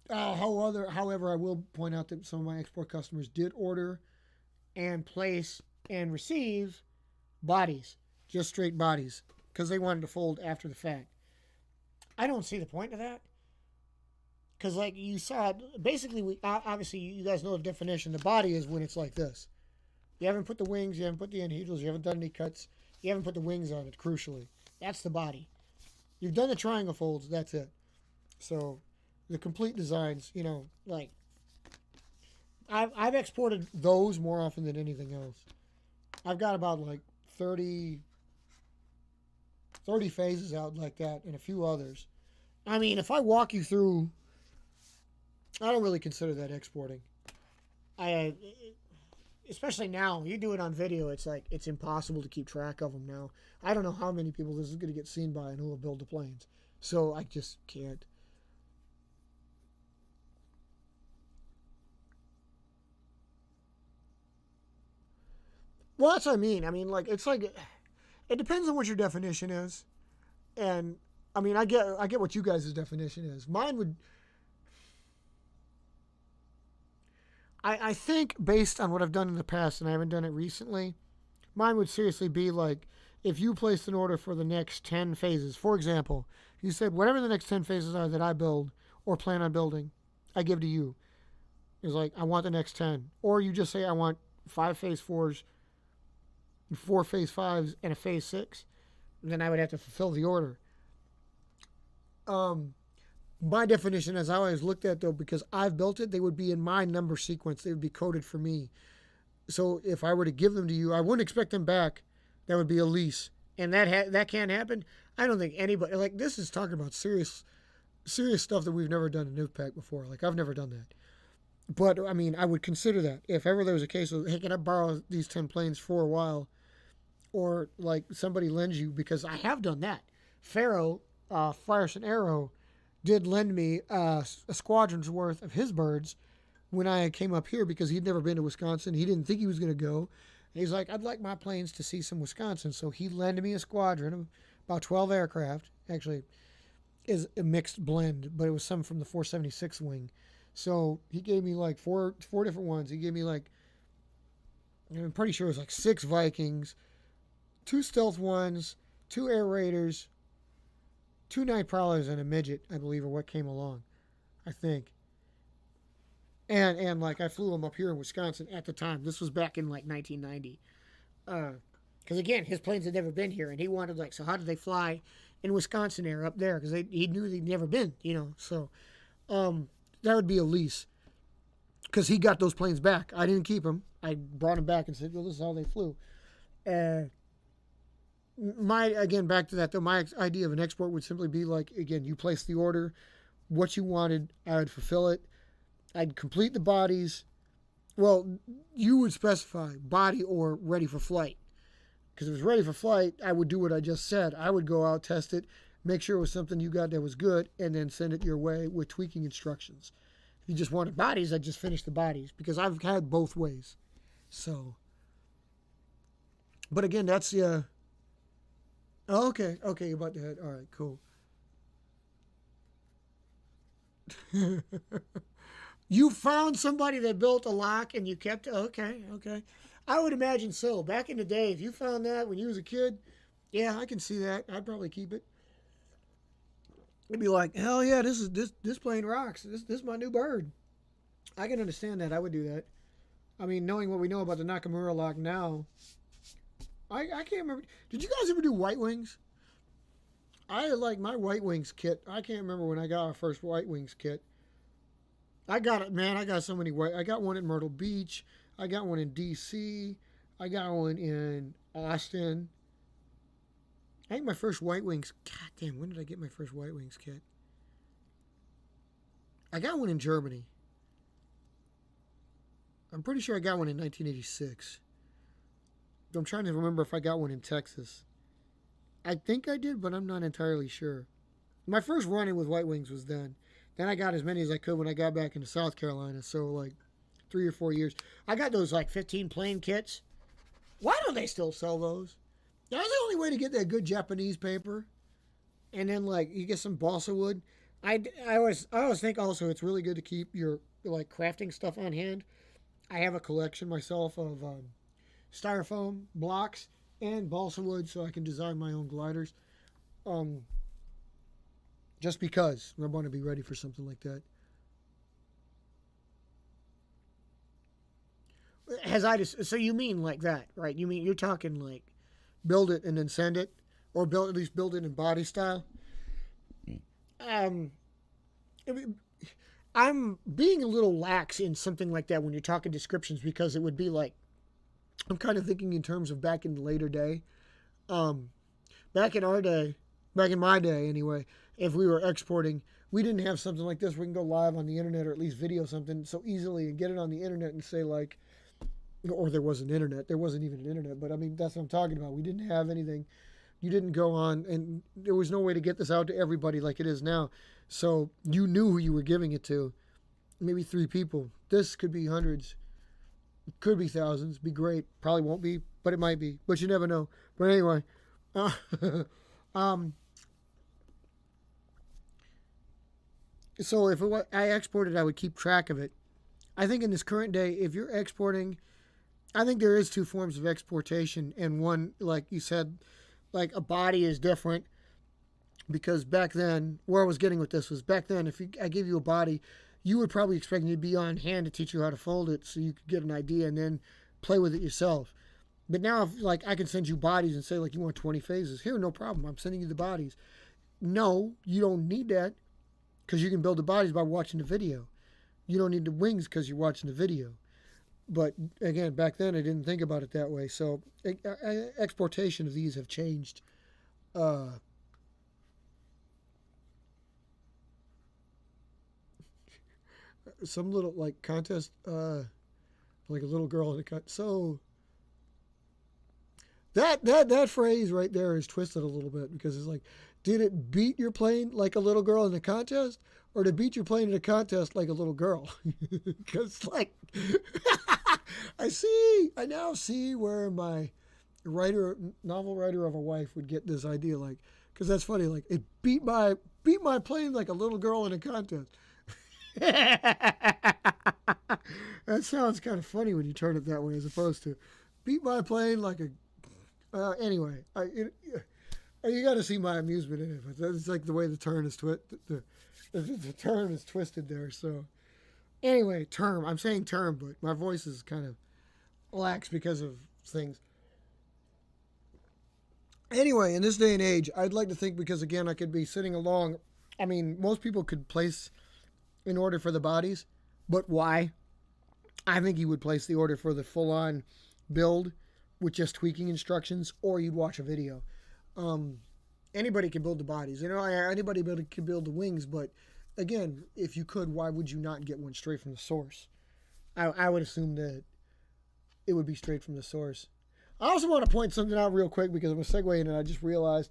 However, I will point out that some of my export customers did order and place and receive bodies, just straight bodies, because they wanted to fold after the fact. I don't see the point of that. Because like you saw, basically, obviously you guys know the definition. The body is when it's like this. You haven't put the wings, you haven't put the anhedrals, you haven't done any cuts, you haven't put the wings on it, crucially. That's the body. You've done the triangle folds, that's it. So the complete designs, like I've exported those more often than anything else. I've got about like 30 phases out like that and a few others. I mean, if I walk you through, I don't really consider that exporting. Especially now, you do it on video, it's like, it's impossible to keep track of them now. I don't know how many people this is going to get seen by and who will build the planes. So I just can't. Well, that's what I mean. I mean, like, it's like, it depends on what your definition is. And, I mean, I get what you guys' definition is. Mine would, I think, based on what I've done in the past, and I haven't done it recently, mine would seriously be like, if you placed an order for the next 10 phases, for example, you said, whatever the next 10 phases are that I build or plan on building, I give to you. It's like, I want the next 10. Or you just say, I want 5 phase 4s, 4 phase 5s, and a phase 6. Then I would have to fulfill the order. My definition, as I always looked at, though, because I've built it, they would be in my number sequence. They would be coded for me. So if I were to give them to you, I wouldn't expect them back. That would be a lease. And that can't happen. I don't think anybody, like, this is talking about serious stuff that we've never done in IVPAC before. Like, I've never done that. But, I mean, I would consider that. If ever there was a case of, hey, can I borrow these 10 planes for a while? Or, like, somebody lends you, because I have done that. Pharaoh, Frierson Arrow, did lend me a squadron's worth of his birds when I came up here, because he'd never been to Wisconsin. He didn't think he was going to go. And he's like, I'd like my planes to see some Wisconsin. So he lended me a squadron of about 12 aircraft. Actually, is a mixed blend, but it was some from the 476 wing. So he gave me like four different ones. He gave me like, I'm pretty sure it was like 6 Vikings, 2 stealth ones, 2 air raiders, 2 night prowlers, and a midget, I believe, are what came along, I think. And like, I flew him up here in Wisconsin at the time. This was back in like 1990. Because again, his planes had never been here, and he wanted, like, so how did they fly in Wisconsin air up there? Because he knew they'd never been, So that would be a lease. Because he got those planes back. I didn't keep them. I brought them back and said, well, this is how they flew. Back to that, though, my idea of an export would simply be like, again, you place the order, what you wanted, I would fulfill it. I'd complete the bodies. Well, you would specify body or ready for flight. Because if it was ready for flight, I would do what I just said. I would go out, test it, make sure it was something you got that was good, and then send it your way with tweaking instructions. If you just wanted bodies, I'd just finish the bodies because I've had both ways. So, but again, that's the. Oh, okay, you're about to head. All right, cool. You found somebody that built a lock and you kept it? Okay. I would imagine so. Back in the day, if you found that when you was a kid, yeah, I can see that. I'd probably keep it. It'd be like, hell yeah, this plane rocks. This is my new bird. I can understand that. I would do that. I mean, knowing what we know about the Nakamura lock now, I can't remember. Did you guys ever do White Wings? I like my White Wings kit. I can't remember when I got our first White Wings kit. I got it, man. I got so many white. I got one at Myrtle Beach. I got one in D.C. I got one in Austin. I think my first White Wings. God damn, when did I get my first White Wings kit? I got one in Germany. I'm pretty sure I got one in 1986. I'm trying to remember if I got one in Texas. I think I did, but I'm not entirely sure. My first run-in with White Wings was then. Then I got as many as I could when I got back into South Carolina. So like 3 or 4 years. I got those like 15 plane kits. Why don't they still sell those? That was the only way to get that good Japanese paper. And then like you get some balsa wood. I always think also it's really good to keep your like crafting stuff on hand. I have a collection myself of styrofoam blocks and balsa wood so I can design my own gliders. Just because I want to be ready for something like that. So you mean like that, right? You mean you're talking like build it and then send it, or at least build it in body style. I'm being a little lax in something like that when you're talking descriptions because it would be like I'm kind of thinking in terms of back in the later day. Back in my day anyway, if we were exporting, we didn't have something like this. We can go live on the internet or at least video something so easily and get it on the internet and say like, or there wasn't internet. There wasn't even an internet, but I mean, that's what I'm talking about. We didn't have anything. You didn't go on, and there was no way to get this out to everybody like it is now. So you knew who you were giving it to. Maybe 3 people. This could be hundreds. Could be thousands. Be great. Probably won't be, but it might be. But you never know. But anyway. So if I exported, I would keep track of it. I think in this current day, if you're exporting, I think there is 2 forms of exportation. And one, like you said, like a body is different. Because back then, where I was getting with this was back then, I gave you a body, you would probably expect me to be on hand to teach you how to fold it so you could get an idea and then play with it yourself. But now, if, like, I can send you bodies and say, like, you want 20 phases. Here, no problem. I'm sending you the bodies. No, you don't need that because you can build the bodies by watching the video. You don't need the wings because you're watching the video. But, again, back then, I didn't think about it that way. So, exportation of these have changed. Some little, like, contest, like a little girl in a cut. So, that phrase right there is twisted a little bit because it's like, did it beat your plane like a little girl in a contest, or did it beat your plane in a contest like a little girl? Because like, I now see where my novel writer of a wife would get this idea, like, because that's funny, like it beat my plane like a little girl in a contest. That sounds kind of funny when you turn it that way, as opposed to beat my plane like a. Anyway, you got to see my amusement in it. But it's like the way the turn is the term is twisted there. So anyway, term. I'm saying term, but my voice is kind of lax because of things. Anyway, in this day and age, I'd like to think, because again, I could be sitting along. I mean, most people could place an order for the bodies, but why? I think you would place the order for the full-on build with just tweaking instructions, or you'd watch a video. Anybody can build the bodies. You know, anybody can build the wings, but again, if you could, why would you not get one straight from the source? I would assume that it would be straight from the source. I also want to point something out real quick because I'm a segue in and I just realized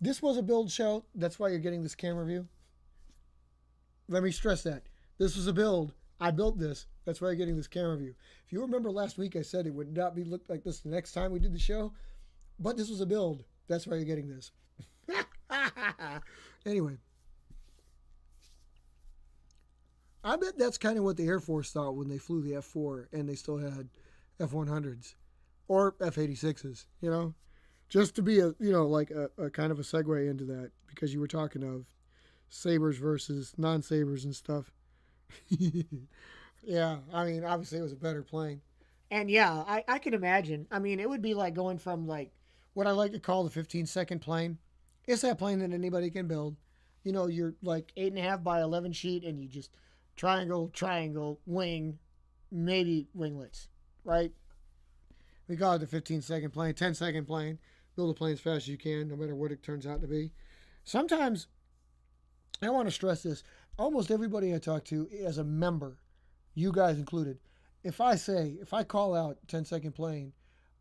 This was a build show. That's why you're getting this camera view. Let me stress that. This was a build. I built this. That's why you're getting this camera view. If you remember last week, I said it would not be looked like this the next time we did the show. But this was a build. That's why you're getting this. Anyway. I bet that's kind of what the Air Force thought when they flew the F-4 and they still had F-100s or F-86s, you know? Just to be a kind of a segue into that, because you were talking of sabers versus non-sabers and stuff. Yeah, I mean, obviously it was a better plane. And yeah, I can imagine. I mean, it would be like going from like what I like to call the 15-second plane. It's that plane that anybody can build. You know, you're like 8.5 by 11 sheet and you just triangle, wing, maybe winglets, right? We call it the 15-second plane, 10-second plane. Build a plane as fast as you can, no matter what it turns out to be. Sometimes, I want to stress this, almost everybody I talk to as a member, you guys included, if I call out 10-second plane,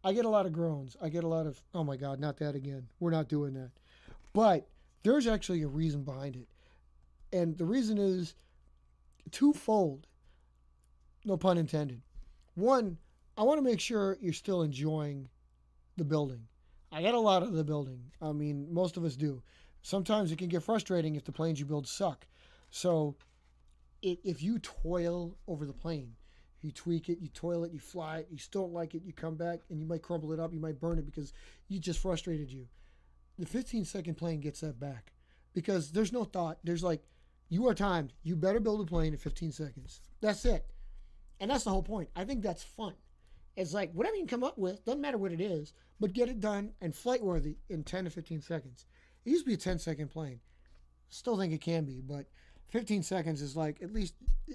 I get a lot of groans. I get a lot of, oh my God, not that again. We're not doing that. But there's actually a reason behind it. And the reason is twofold. No pun intended. One, I want to make sure you're still enjoying the building. I get a lot of the building. I mean, most of us do. Sometimes it can get frustrating if the planes you build suck. So if you toil over the plane, you tweak it, you toil it, you fly it, you still don't like it, you come back and you might crumble it up, you might burn it because you just frustrated you. The 15-second plane gets that back because there's no thought. There's like, you are timed. You better build a plane in 15 seconds. That's it. And that's the whole point. I think that's fun. It's like whatever you can come up with, doesn't matter what it is, but get it done and flight worthy in 10 to 15 seconds. It used to be a 10-second plane. Still think it can be, but 15 seconds is like, at least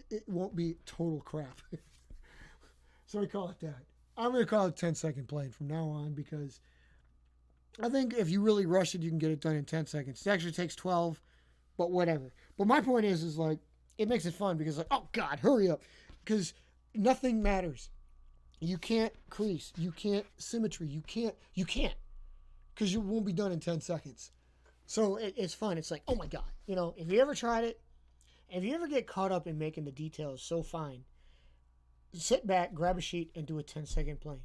it won't be total crap. So we call it that. I'm going to call it 10-second plane from now on because I think if you really rush it, you can get it done in 10 seconds. It actually takes 12, but whatever. But my point is like, it makes it fun because like, oh God, hurry up. Because nothing matters. You can't crease. You can't symmetry. You can't. Because you won't be done in 10 seconds. So it's fun. It's like, oh my God. You know, if you ever tried it, if you ever get caught up in making the details so fine, sit back, grab a sheet, and do a 10-second plane.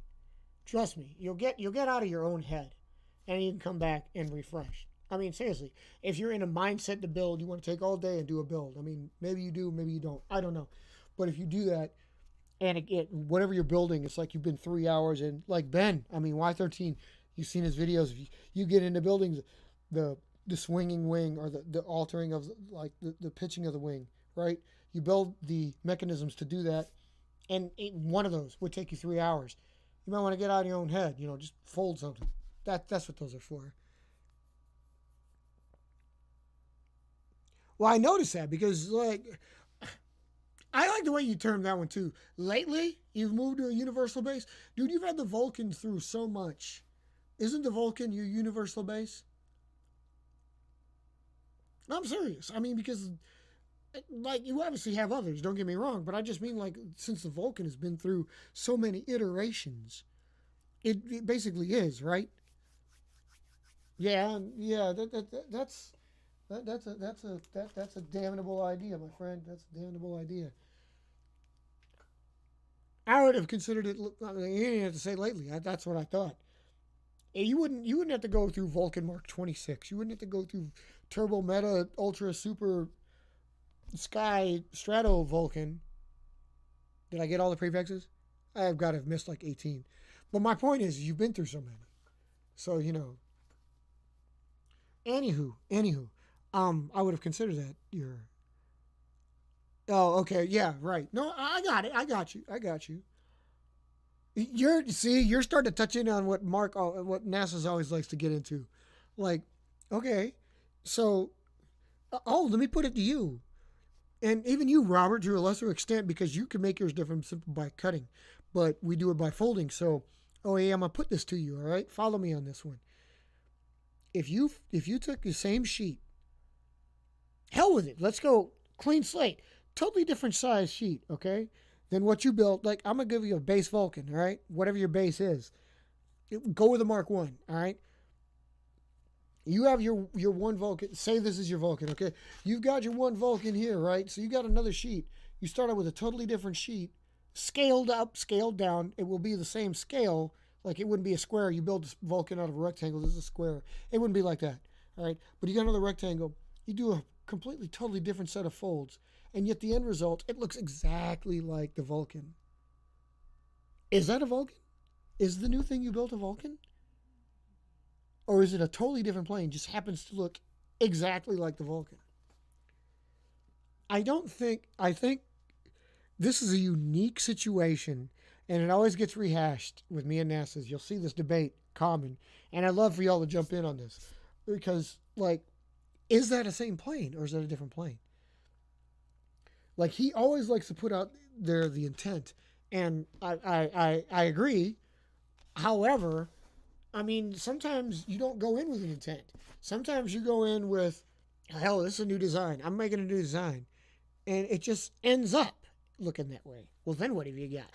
Trust me, you'll get out of your own head, and you can come back and refresh. I mean, seriously, if you're in a mindset to build, you want to take all day and do a build. I mean, maybe you do, maybe you don't. I don't know. But if you do that, and whatever you're building, it's like you've been 3 hours in. Like Ben, I mean, Y13, you've seen his videos. If you get into buildings, the swinging wing or the altering of like the pitching of the wing, right? You build the mechanisms to do that, and one of those would take you 3 hours. You might want to get out of your own head, you know, just fold something. That's what those are for. Well, I noticed that because, like, I like the way you termed that one, too. Lately, you've moved to a universal base. Dude, you've had the Vulcan through so much. Isn't the Vulcan your universal base? I'm serious. I mean, because, like, you obviously have others, don't get me wrong, but I just mean, like, since the Vulcan has been through so many iterations, it basically is, right? Yeah, that's a damnable idea, my friend. That's a damnable idea. I would have considered it. I mean, you didn't have to say lately. That's what I thought. You wouldn't have to go through Vulcan Mark 26. You wouldn't have to go through Turbo Meta Ultra Super Sky Strato Vulcan. Did I get all the prefixes? I've got to have missed like 18. But my point is, you've been through so many. So, you know. Anywho. I would have considered that your. Oh, okay. Yeah, right. No, I got it. I got you. You're starting to touch in on what what NASA's always likes to get into. Like, okay, so, let me put it to you. And even you, Robert, to a lesser extent, because you can make yours different simply by cutting. But we do it by folding. So, I'm going to put this to you, all right? Follow me on this one. If you took the same sheet, hell with it. Let's go clean slate. Totally different size sheet, okay? Than what you built. Like, I'm going to give you a base Vulcan, all right? Whatever your base is. Go with a Mark 1, all right? You have your one Vulcan. Say this is your Vulcan, okay? You've got your one Vulcan here, right? So you got another sheet. You start out with a totally different sheet, scaled up, scaled down. It will be the same scale. Like it wouldn't be a square. You build this Vulcan out of a rectangle. This is a square. It wouldn't be like that, all right? But you got another rectangle. You do a completely, totally different set of folds. And yet the end result, it looks exactly like the Vulcan. Is that a Vulcan? Is the new thing you built a Vulcan? Or is it a totally different plane, just happens to look exactly like the Vulcan? I think this is a unique situation, and it always gets rehashed with me and NASA's. You'll see this debate common, and I'd love for y'all to jump in on this. Because, like, is that a same plane, or is that a different plane? Like, he always likes to put out there the intent, and I agree. However, I mean, sometimes you don't go in with an intent. Sometimes you go in with, hell, this is a new design. I'm making a new design. And it just ends up looking that way. Well, then what have you got?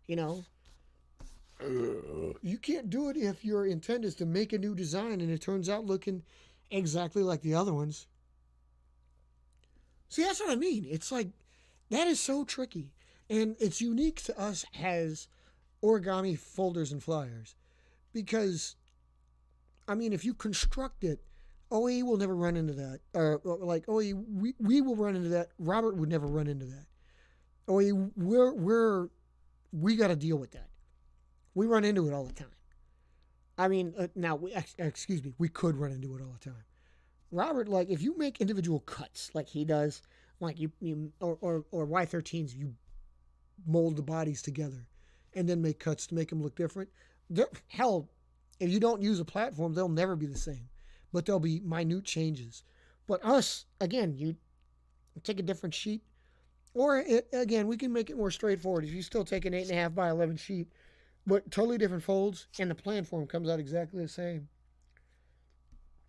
You know? You can't do it if your intent is to make a new design and it turns out looking exactly like the other ones. See, that's what I mean. It's like, that is so tricky. And it's unique to us as origami folders and flyers. Because, I mean, if you construct it, OE will never run into that. Or like, OE, we will run into that. Robert would never run into that. OE, we got to deal with that. We run into it all the time. I mean, we could run into it all the time. Robert, like, if you make individual cuts like he does, like or Y13s, you mold the bodies together and then make cuts to make them look different. Hell, if you don't use a platform, they'll never be the same. But there'll be minute changes. But us, again, you take a different sheet. Or, again, we can make it more straightforward. If you still take an 8.5 by 11 sheet, but totally different folds, and the plan form comes out exactly the same.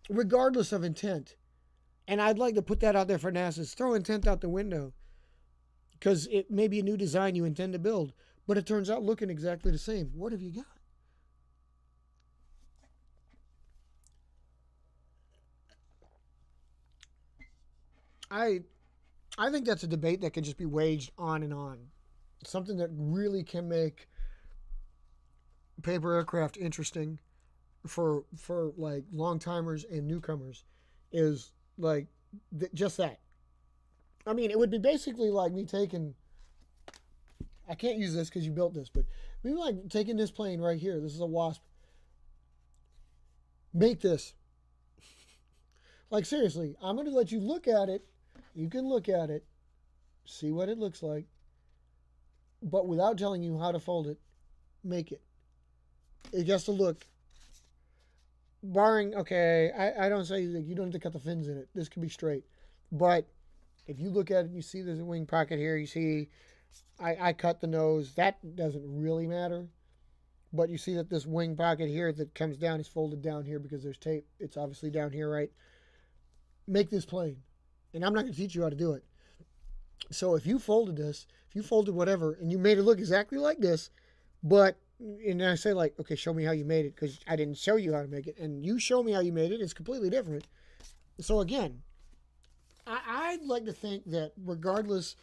Regardless of intent. And I'd like to put that out there for NASA. Throw intent out the window. Because it may be a new design you intend to build. But it turns out looking exactly the same. What have you got? I think that's a debate that can just be waged on and on. Something that really can make paper aircraft interesting for like long timers and newcomers is like just that. I mean, it would be basically like me taking, I can't use this because you built this, but maybe like taking this plane right here. This is a Wasp. Make this. Like, seriously, I'm going to let you look at it. You can look at it, see what it looks like, but without telling you how to fold it, make it. It has to look, barring, okay, I don't say that you don't have to cut the fins in it. This can be straight. But if you look at it and you see there's a wing pocket here, you see I cut the nose. That doesn't really matter. But you see that this wing pocket here that comes down is folded down here because there's tape. It's obviously down here, right? Make this plain. And I'm not going to teach you how to do it. So if you folded this, if you folded whatever, and you made it look exactly like this, but, and I say like, okay, show me how you made it, because I didn't show you how to make it, and you show me how you made it, it's completely different. So again, I'd like to think that regardless,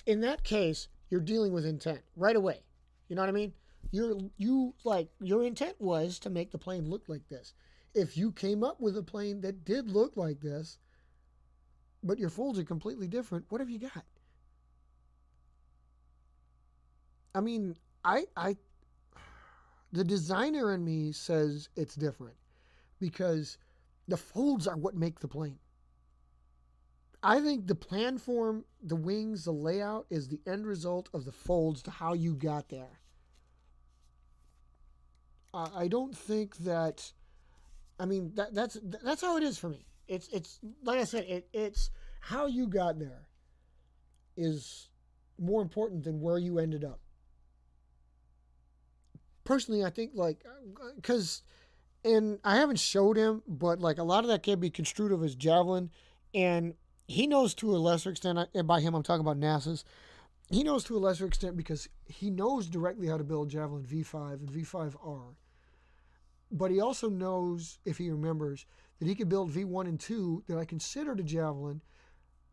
in that case, you're dealing with intent right away. You know what I mean? Your intent was to make the plane look like this. If you came up with a plane that did look like this, but your folds are completely different, what have you got? I mean, the designer in me says it's different because the folds are what make the plane. I think the plan form, the wings, the layout is the end result of the folds to how you got there. I don't think that, I mean, that's how it is for me. It's like I said, it's how you got there is more important than where you ended up. Personally, I think like, because, and I haven't showed him, but like a lot of that can be construed of as Javelin, and he knows to a lesser extent, and by him I'm talking about NASA's, he knows to a lesser extent because he knows directly how to build Javelin V5 and V5R. but he also knows, if he remembers, that he could build V1 and 2 that I considered a Javelin.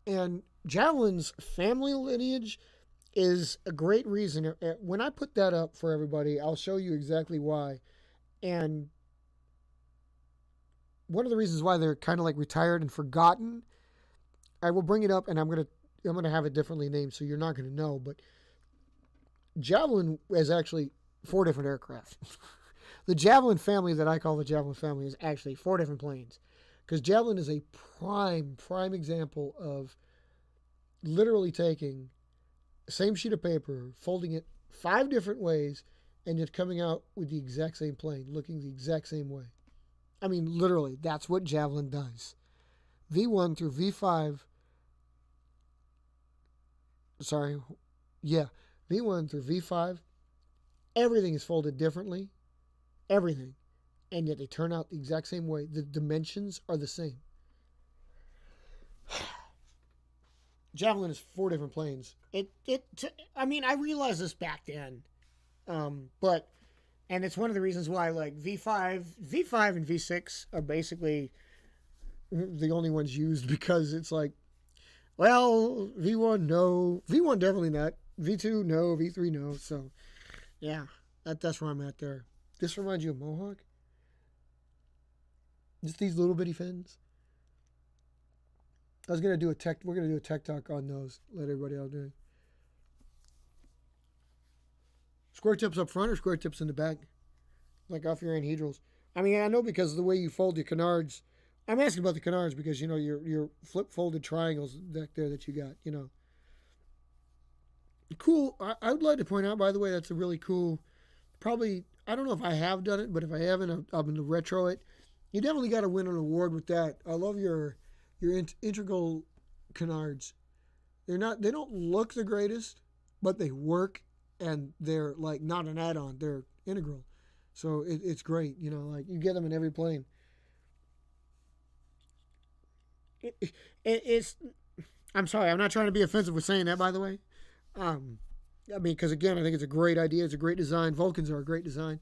And Javelin's family lineage is a great reason. When I put that up for everybody, I'll show you exactly why. And one of the reasons why they're kind of like retired and forgotten, I will bring it up, and I'm gonna have it differently named, so you're not gonna know. But Javelin is actually 4 different aircraft. The Javelin family that I call the Javelin family is actually 4 different planes, because Javelin is a prime example of literally taking the same sheet of paper, folding it 5 different ways, and just coming out with the exact same plane, looking the exact same way. I mean, literally, that's what Javelin does. V1 through V5. Sorry. Yeah. V1 through V5. Everything is folded differently. Everything. And yet they turn out the exact same way. The dimensions are the same. Javelin is 4 different planes. I mean, I realized this back then. But, and it's one of the reasons why, like, V5 and V6 are basically the only ones used, because it's like, well, V1, no. V1, definitely not. V2, no. V3, no. So, yeah, that's where I'm at there. This reminds you of Mohawk? Just these little bitty fins. We're gonna do a tech talk on those. Let everybody out there. Square tips up front or square tips in the back? Like off your anhedrals. I mean, I know because of the way you fold your canards. I'm asking about the canards because, you know, your flip folded triangles back there that you got, you know. Cool. I would like to point out, by the way, that's a really cool, probably, I don't know if I have done it, but if I haven't, I'm going to retro it. You definitely got to win an award with that. I love your integral canards. They don't look the greatest, but they work, and they're like not an add-on. They're integral. So it's great. You know, like you get them in every plane. It's. I'm sorry. I'm not trying to be offensive with saying that, by the way. I mean, because again, I think it's a great idea. It's a great design. Vulcans are a great design.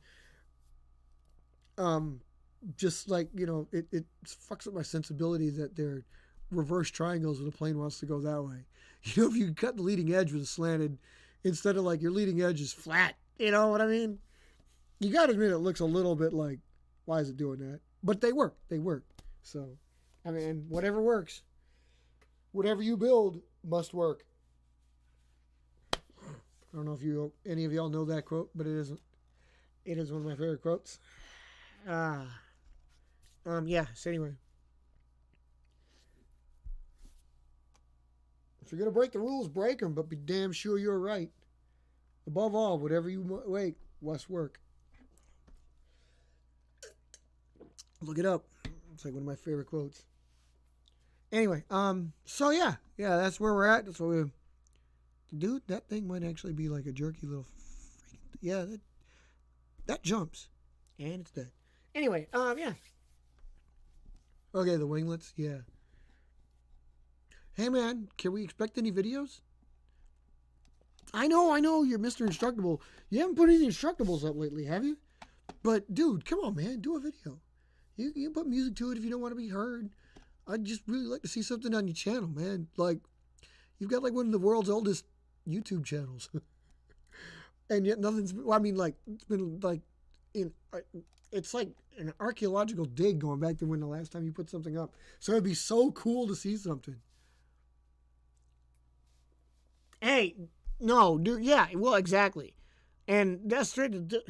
Just like, you know, it fucks up my sensibility that they're reverse triangles when the plane wants to go that way. You know, if you cut the leading edge with a slanted, instead of like your leading edge is flat, you know what I mean? You got to admit it looks a little bit like, why is it doing that? But they work. They work. So, I mean, whatever works. Whatever you build must work. I don't know if any of y'all know that quote, but it is one of my favorite quotes. Yeah, so anyway. If you're going to break the rules, break them, but be damn sure you're right. Above all, whatever you wait, must work. Look it up. It's like one of my favorite quotes. Anyway, so yeah, that's where we're at. That's what we... Dude, that thing might actually be like a jerky little freaking... Yeah, that jumps. And it's dead. Anyway, yeah. Okay, the winglets, yeah. Hey, man, can we expect any videos? I know, you're Mr. Instructable. You haven't put any Instructables up lately, have you? But, dude, come on, man, do a video. You can put music to it if you don't want to be heard. I'd just really like to see something on your channel, man. Like, you've got, like, one of the world's oldest YouTube channels. And yet nothing's... Well, I mean, like, it's been, like, it's like an archaeological dig going back to when the last time you put something up. So it'd be so cool to see something. Hey, no, dude, yeah, well, exactly. And that's straight to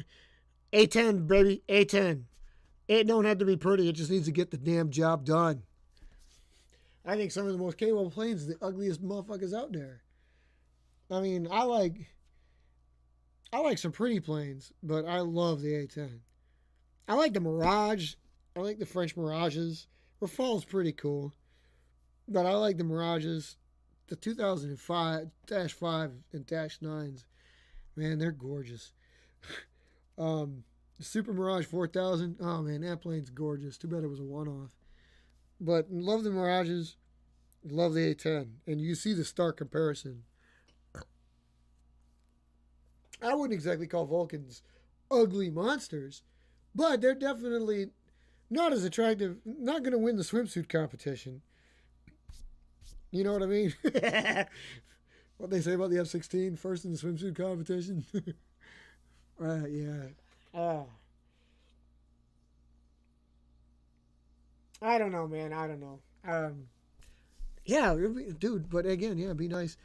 A10, baby, A10. It don't have to be pretty. It just needs to get the damn job done. I think some of the most capable planes are the ugliest motherfuckers out there. I mean, I like some pretty planes, but I love the A10. I like the Mirage. I like the French Mirages. Rafale's pretty cool, but I like the Mirages. The 2005 -5 and -9s, man, they're gorgeous. The Super Mirage 4000, oh man, that plane's gorgeous. Too bad it was a one-off. But love the Mirages, love the A10, and you see the stark comparison. I wouldn't exactly call Vulcans ugly monsters, But they're definitely not as attractive. Not going to win the swimsuit competition. You know what I mean? What they say about the F-16, first in the swimsuit competition. Right? Yeah. I don't know, man. I don't know. Yeah, dude. But again, yeah, it'd be nice.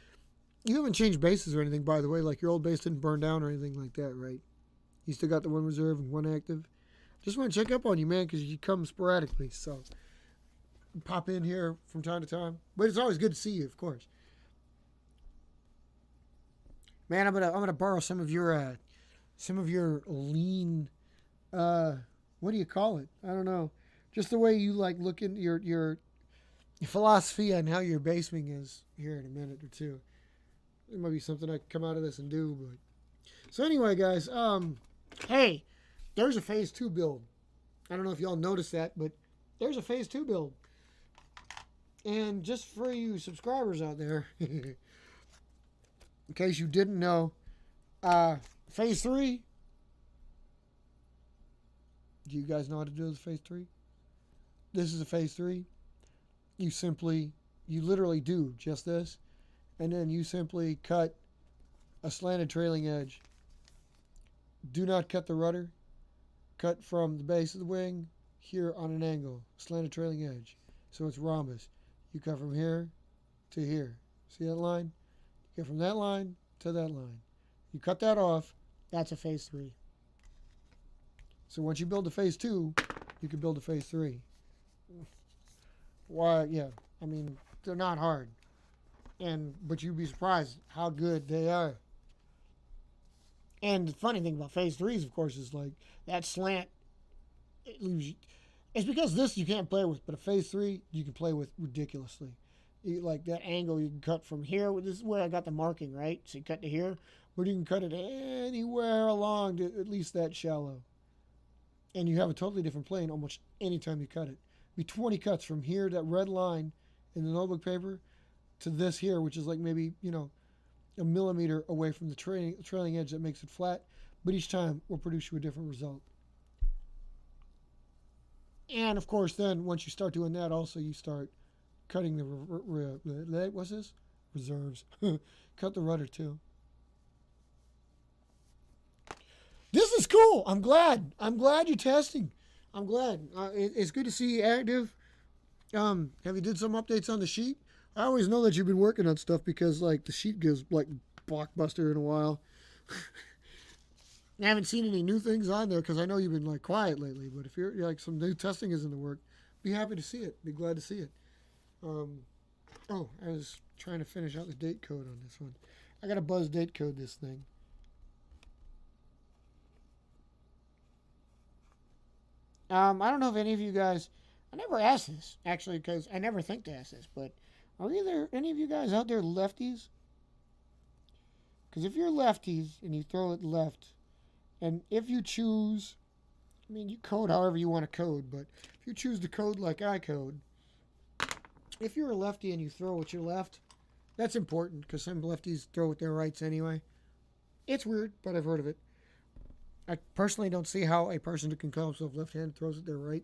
You haven't changed bases or anything, by the way. Like your old base didn't burn down or anything like that, right? You still got the one reserve and one active. Just want to check up on you, man, because you come sporadically. So pop in here from time to time. But it's always good to see you, of course. Man, I'm gonna borrow some of your lean. What do you call it? I don't know. Just the way you like look into your philosophy on how your basing is here in a minute or two. It might be something I can come out of this and do. But so anyway, guys. Hey, there's a phase 2 build. I don't know if y'all noticed that, but there's a phase 2 build. And just for you subscribers out there, in case you didn't know, phase 3. Do you guys know how to do this phase 3? This is a phase 3. You literally do just this, and then you simply cut a slanted trailing edge. Do not cut the rudder. Cut from the base of the wing here on an angle, slanted trailing edge. So it's rhombus. You cut from here to here. See that line? You cut from that line to that line. You cut that off, that's a phase 3. So once you build a phase 2, you can build a phase 3. Why? Yeah, I mean, they're not hard. But you'd be surprised how good they are. And the funny thing about phase 3s, of course, is like that slant. It leaves you. It's because this you can't play with, but a phase 3 you can play with ridiculously. Like that angle you can cut from here. This is where I got the marking, right? So you cut to here, but you can cut it anywhere along to at least that shallow. And you have a totally different plane almost any time you cut it. Be 20 cuts from here, that red line in the notebook paper, to this here, which is like maybe, a millimeter away from the trailing edge that makes it flat. But each time will produce you a different result. And of course, then once you start doing that, also you start cutting the what's this? Reserves. Cut the rudder too. This is cool. I'm glad you're testing. I'm glad. It's good to see you active. Have you did some updates on the sheet? I always know that you've been working on stuff because like the sheet gives like blockbuster in a while. I haven't seen any new things on there because I know you've been like quiet lately. But if you're like some new testing is in the work, be happy to see it. Be glad to see it. I was trying to finish out the date code on this one. I got to buzz date code this thing. I don't know if any of you guys. I never asked this actually because I never think to ask this. But are either any of you guys out there lefties? Because if you're lefties and you throw it left, and if you choose, I mean, you code however you want to code, but if you choose to code like I code, if you're a lefty and you throw with your left, that's important because some lefties throw with their rights anyway. It's weird, but I've heard of it. I personally don't see how a person who can call himself left-handed throws with their right.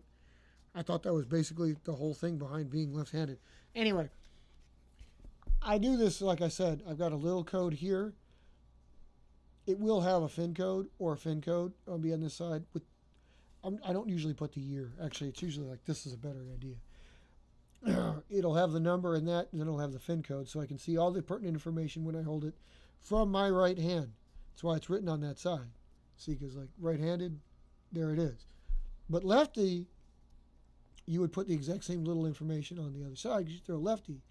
I thought that was basically the whole thing behind being left-handed. Anyway, I do this, like I said, I've got a little code here. It will have a fin code or a fin code. I'll be on this side. I don't usually put the year. Actually, it's usually like this is a better idea. It'll have the number and that, and then it'll have the fin code, so I can see all the pertinent information when I hold it from my right hand. That's why it's written on that side. See, because like right-handed, there it is. But lefty, you would put the exact same little information on the other side because you throw lefty.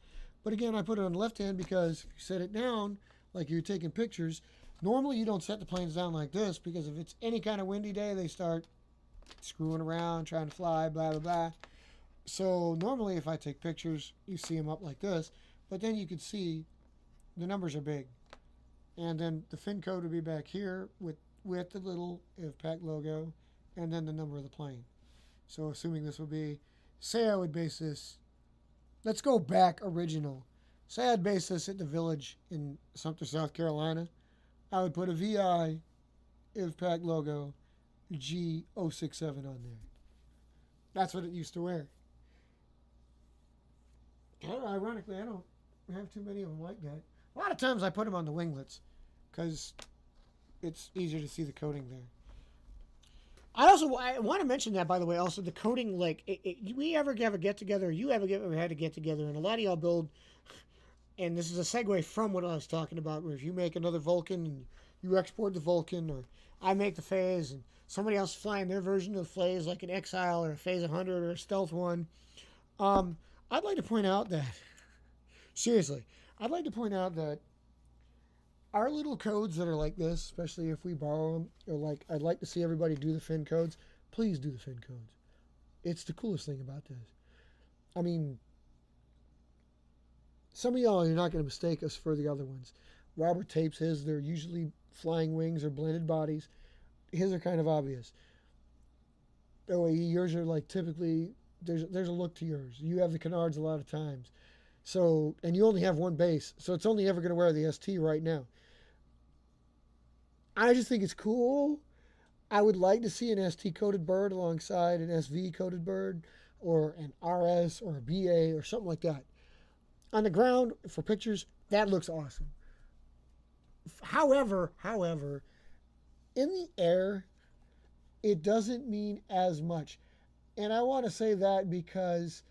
But again, I put it on the left hand because if you set it down like you're taking pictures, normally you don't set the planes down like this because if it's any kind of windy day, they start screwing around, trying to fly, blah, blah, blah. So normally if I take pictures, you see them up like this. But then you can see the numbers are big. And then the fin code would be back here with the little IVPAC logo and then the number of the plane. So assuming this would be, say I would base this, let's go back original. Say I'd base this at the Village in Sumter, South Carolina. I would put a VI IVPAC logo 07JUL2022 on there. That's what it used to wear. Ironically, I don't have too many of them like that. A lot of times I put them on the winglets because it's easier to see the coating there. I want to mention that, by the way, also the coating, like, we ever have a get-together, you ever had a get-together, and a lot of y'all build, and this is a segue from what I was talking about, where if you make another Vulcan and you export the Vulcan, or I make the phase, and somebody else flying their version of the phase, like an Exile or a Phase 100 or a Stealth 1, I'd like to point out that, seriously, I'd like to point out that our little codes that are like this, especially if we borrow them, or like I'd like to see everybody do the fin codes. Please do the fin codes. It's the coolest thing about this. I mean, some of y'all are not going to mistake us for the other ones. Robert tapes his. They're usually flying wings or blended bodies. His are kind of obvious. That way, yours are like typically, there's a look to yours. You have the canards a lot of times. So, and you only have one base. So it's only ever going to wear the ST right now. I just think it's cool. I would like to see an ST coated bird alongside an SV coated bird, or an RS or a BA or something like that. On the ground for pictures, that looks awesome. However, in the air, it doesn't mean as much. And I want to say that because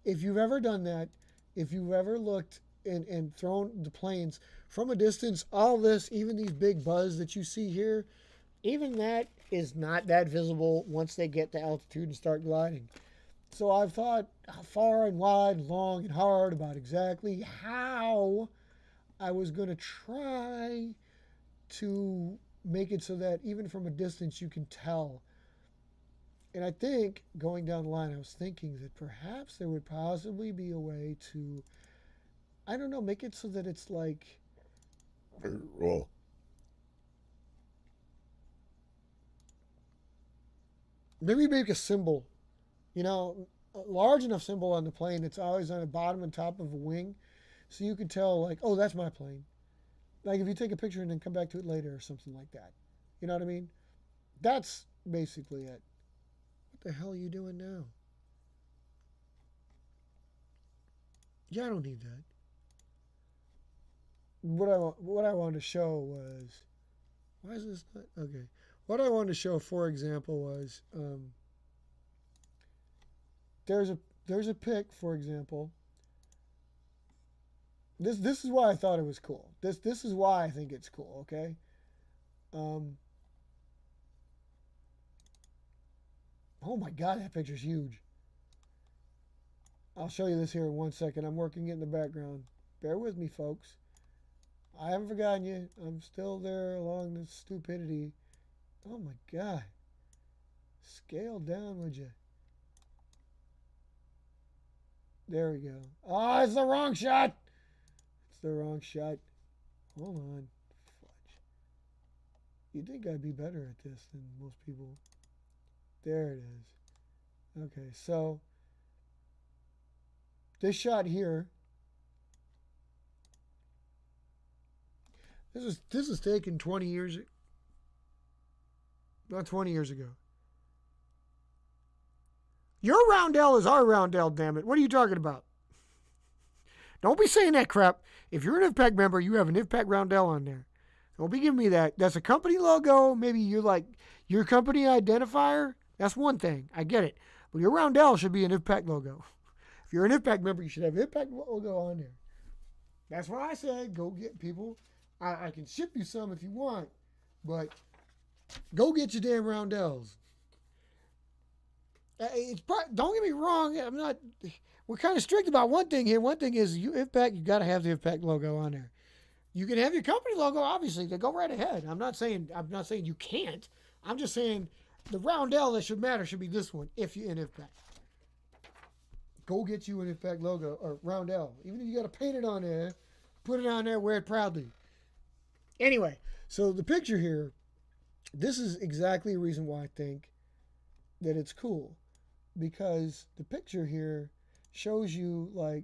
if you've ever done that, if you've ever looked and thrown the planes from a distance, all this, even these big buzz that you see here, even that is not that visible once they get to altitude and start gliding. So I've thought far and wide, long and hard about exactly how I was going to try to make it so that even from a distance you can tell. And I think, going down the line, I was thinking that perhaps there would possibly be a way to, I don't know, make it so that it's like, Well, maybe make a symbol, you know, a large enough symbol on the plane that's always on the bottom and top of a wing, so you can tell, like, oh, that's my plane. Like if you take a picture and then come back to it later or something like that. You know what I mean? That's basically it. What the hell are you doing now? Yeah, I don't need that. What I wanted to show was, why is this not okay? What I wanted to show, for example, was there's a pic, for example. This is why I thought it was cool. This is why I think it's cool. Okay. Oh my God, that picture's huge. I'll show you this here in 1 second. I'm working it in the background. Bear with me, folks. I haven't forgotten you. I'm still there along the stupidity. Oh my God. Scale down, would you? There we go. Oh, it's the wrong shot. It's the wrong shot. Hold on. Fudge. You'd think I'd be better at this than most people. There it is. Okay, so this shot here, this is taken 20 years, not 20 years ago. Your roundel is our roundel, damn it. What are you talking about? Don't be saying that crap. If you're an IVPAC member, you have an IVPAC roundel on there. Don't be giving me that. That's a company logo. Maybe you're like your company identifier. That's one thing. I get it. But your roundel should be an IVPAC logo. If you're an IVPAC member, you should have an IVPAC logo on there. That's why I said go get people. I can ship you some if you want, but go get your damn roundels. Don't get me wrong. I'm not. We're kind of strict about one thing here. One thing is IVPAC. You got to have the IVPAC logo on there. You can have your company logo, obviously. Go right ahead. I'm not saying you can't. I'm just saying the roundel that should matter should be this one. If you're in IVPAC, go get you an IVPAC logo or roundel. Even if you got to paint it on there, put it on there, wear it proudly. Anyway, so the picture here, this is exactly the reason why I think that it's cool, because the picture here shows you like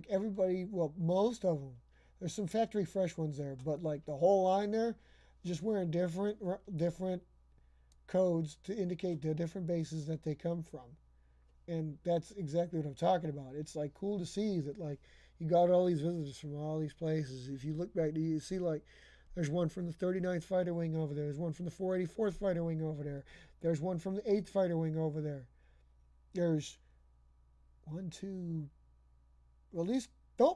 everybody, well, most of them. There's some factory fresh ones there, but like the whole line there, just wearing different codes to indicate the different bases that they come from. And that's exactly what I'm talking about. It's like cool to see that like you got all these visitors from all these places. If you look back, you see like there's one from the 39th Fighter Wing over there. There's one from the 484th Fighter Wing over there. There's one from the 8th Fighter Wing over there. There's one, two, well, at least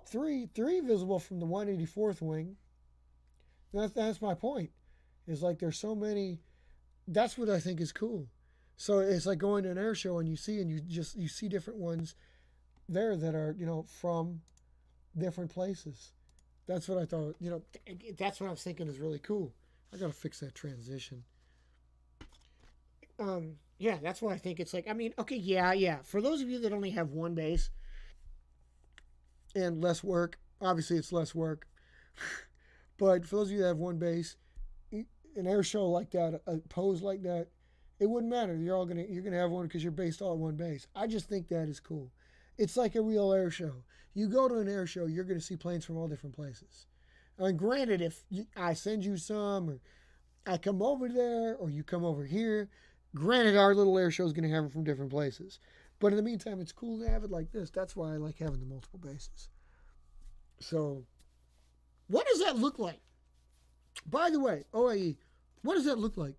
three visible from the 184th Wing. That's my point. Is like there's so many. That's what I think is cool. So it's like going to an air show and you see different ones there that are from different places. That's what I thought. That's what I was thinking is really cool. I gotta fix that transition. Yeah, that's why I think it's like. I mean, okay, yeah. For those of you that only have one base and less work, obviously it's less work. But for those of you that have one base, an air show like that, a pose like that, it wouldn't matter. You're gonna have one because you're based all at one base. I just think that is cool. It's like a real air show. You go to an air show, you're gonna see planes from all different places. And granted, if I send you some, or I come over there, or you come over here, granted our little air show is gonna have them from different places. But in the meantime, it's cool to have it like this. That's why I like having the multiple bases. So, what does that look like? By the way, OIE, what does that look like?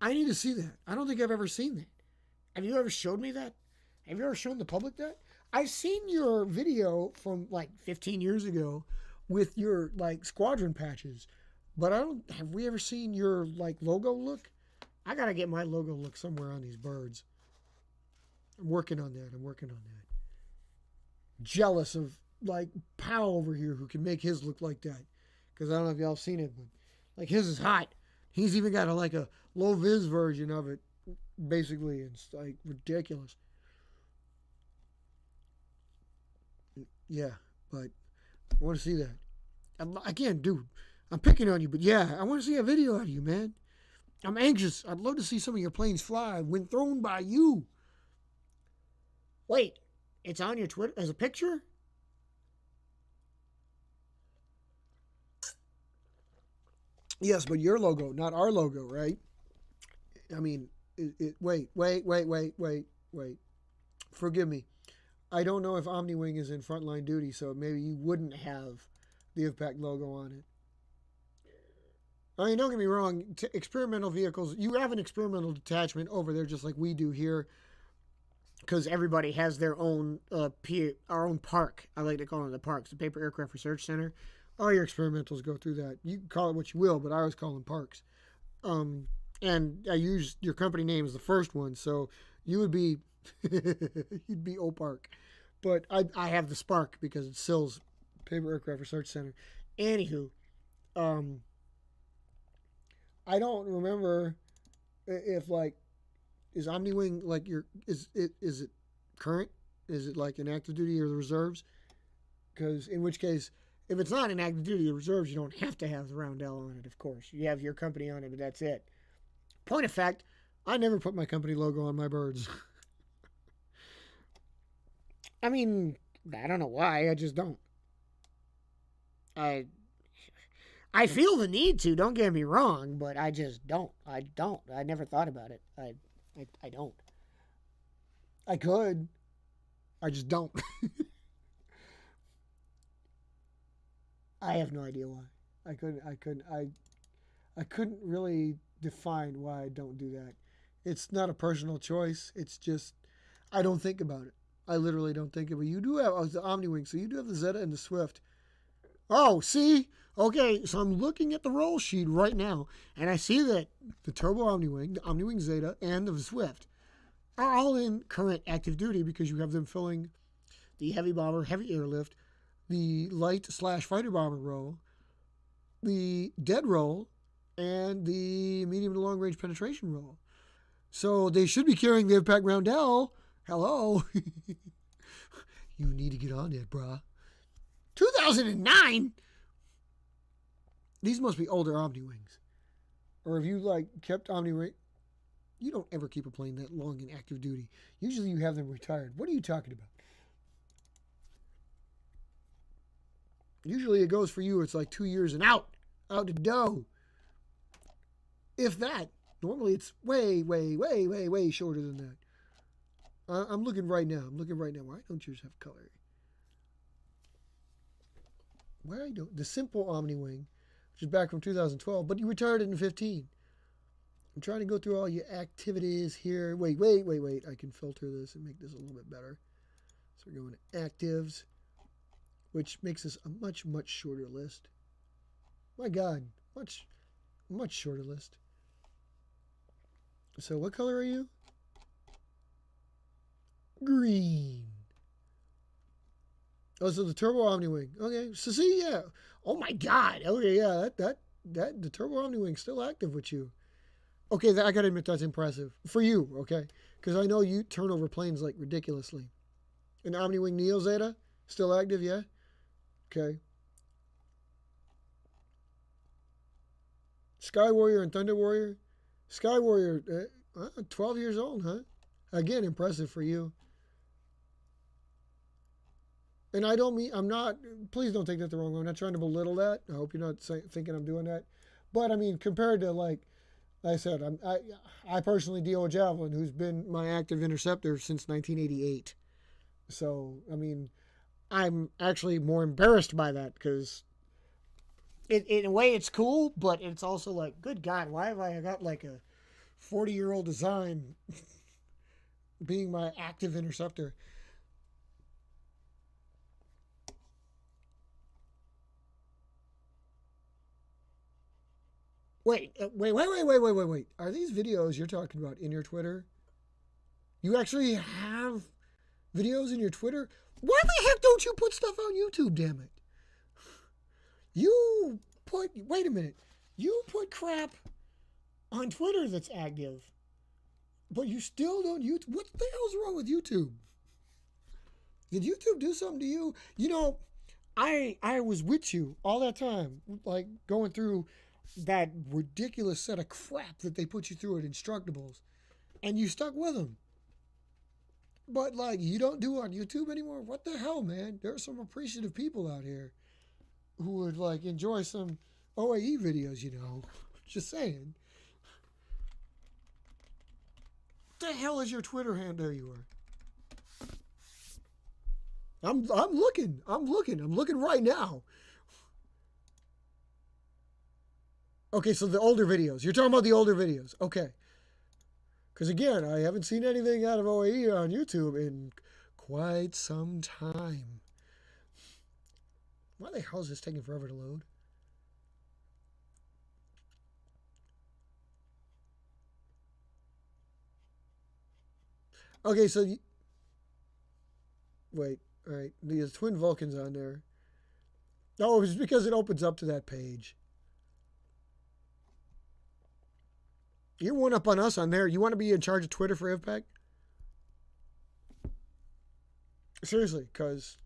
I need to see that. I don't think I've ever seen that. Have you ever showed me that? Have you ever shown the public that? I've seen your video from like 15 years ago with your like squadron patches, but have we ever seen your like logo look? I gotta get my logo look somewhere on these birds. I'm working on that. Jealous of like Powell over here who can make his look like that. Because I don't know if y'all have seen it, but like his is hot. He's even got a low vis version of it, basically. It's like ridiculous. Yeah, but I want to see that. Again, dude, I'm picking on you, but yeah, I want to see a video of you, man. I'm anxious. I'd love to see some of your planes fly when thrown by you. Wait, it's on your Twitter as a picture? Yes, but your logo, not our logo, right? I mean, wait. Forgive me. I don't know if OmniWing is in frontline duty, so maybe you wouldn't have the IVPAC logo on it. I mean, don't get me wrong. Experimental vehicles, you have an experimental detachment over there just like we do here, because everybody has their own, our own park. I like to call it the parks, the Paper Aircraft Research Center. All your experimentals go through that. You can call it what you will, but I always call them parks. And I use your company name as the first one, so you would be you'd be OPark. But I have the Spark because it's SIL's Paper Aircraft Research Center. Anywho, I don't remember if like is OmniWing like is it current? Is it like an active duty or the reserves? Because in which case, if it's not an active duty or reserves, you don't have to have the roundel on it, of course. You have your company on it, but that's it. Point of fact, I never put my company logo on my birds. I mean, I don't know why. I just don't. I feel the need to, don't get me wrong, but I just don't. I never thought about it. I don't. I could. I just don't. I have no idea why. I couldn't really define why I don't do that. It's not a personal choice. It's just I don't think about it. I literally don't think about it. You do have the OmniWing, so you do have the Zeta and the Swift. Oh, see? Okay, so I'm looking at the roll sheet right now, and I see that the Turbo OmniWing, the OmniWing Zeta, and the Swift are all in current active duty because you have them filling the heavy bomber, heavy airlift, the light/fighter bomber role, the dead role, and the medium to long range penetration role. So they should be carrying the IVPAC roundel. Hello. You need to get on that, brah. 2009? These must be older OmniWings. Or if you kept OmniWing, you don't ever keep a plane that long in active duty. Usually you have them retired. What are you talking about? Usually it goes for you, it's like 2 years and out the dough. If that. Normally it's way shorter than that. I'm looking right now. Why don't yours have color? Why don't the simple Omni Wing, which is back from 2012, but you retired it in 15. I'm trying to go through all your activities here. Wait. I can filter this and make this a little bit better. So we're going to actives, which makes this a much shorter list. My God, much shorter list. So what color are you? Green. Oh, so the Turbo Omni Wing. Okay, so see, yeah. Oh my God. Okay, yeah, that the Turbo Omni Wing's still active with you. Okay, I gotta admit that's impressive for you. Okay, because I know you turn over planes like ridiculously. An Omni Wing Neo Zeta still active, yeah. Okay. Sky Warrior and Thunder Warrior. Sky Warrior, 12 years old, huh? Again, impressive for you. And I don't mean, please don't take that the wrong way. I'm not trying to belittle that. I hope you're not thinking I'm doing that. But I mean, compared to like I said, I personally deal with Javelin, who's been my active interceptor since 1988. So, I mean, I'm actually more embarrassed by that because in a way it's cool, but it's also like, good God, why have I got like a 40-year-old design being my active interceptor? Wait. Are these videos you're talking about in your Twitter? You actually have videos in your Twitter? Why the heck don't you put stuff on YouTube, damn it? Wait a minute. You put crap on Twitter that's active, but you still don't YouTube. What the hell's wrong with YouTube? Did YouTube do something to you? You know, I was with you all that time, like going through that ridiculous set of crap that they put you through at Instructables, and you stuck with them. But like, you don't do it on YouTube anymore? What the hell, man? There are some appreciative people out here who would like enjoy some OAE videos, you know. Just saying. What the hell is your Twitter handle? There you are. I'm looking right now. Okay, so the older videos. You're talking about the older videos. Okay. Because again, I haven't seen anything out of OAE on YouTube in quite some time. Why the hell is this taking forever to load? Okay, so wait, all right. There's Twin Vulcans on there. No, it's because it opens up to that page. You're one up on us on there. You want to be in charge of Twitter for IVPAC? Seriously, because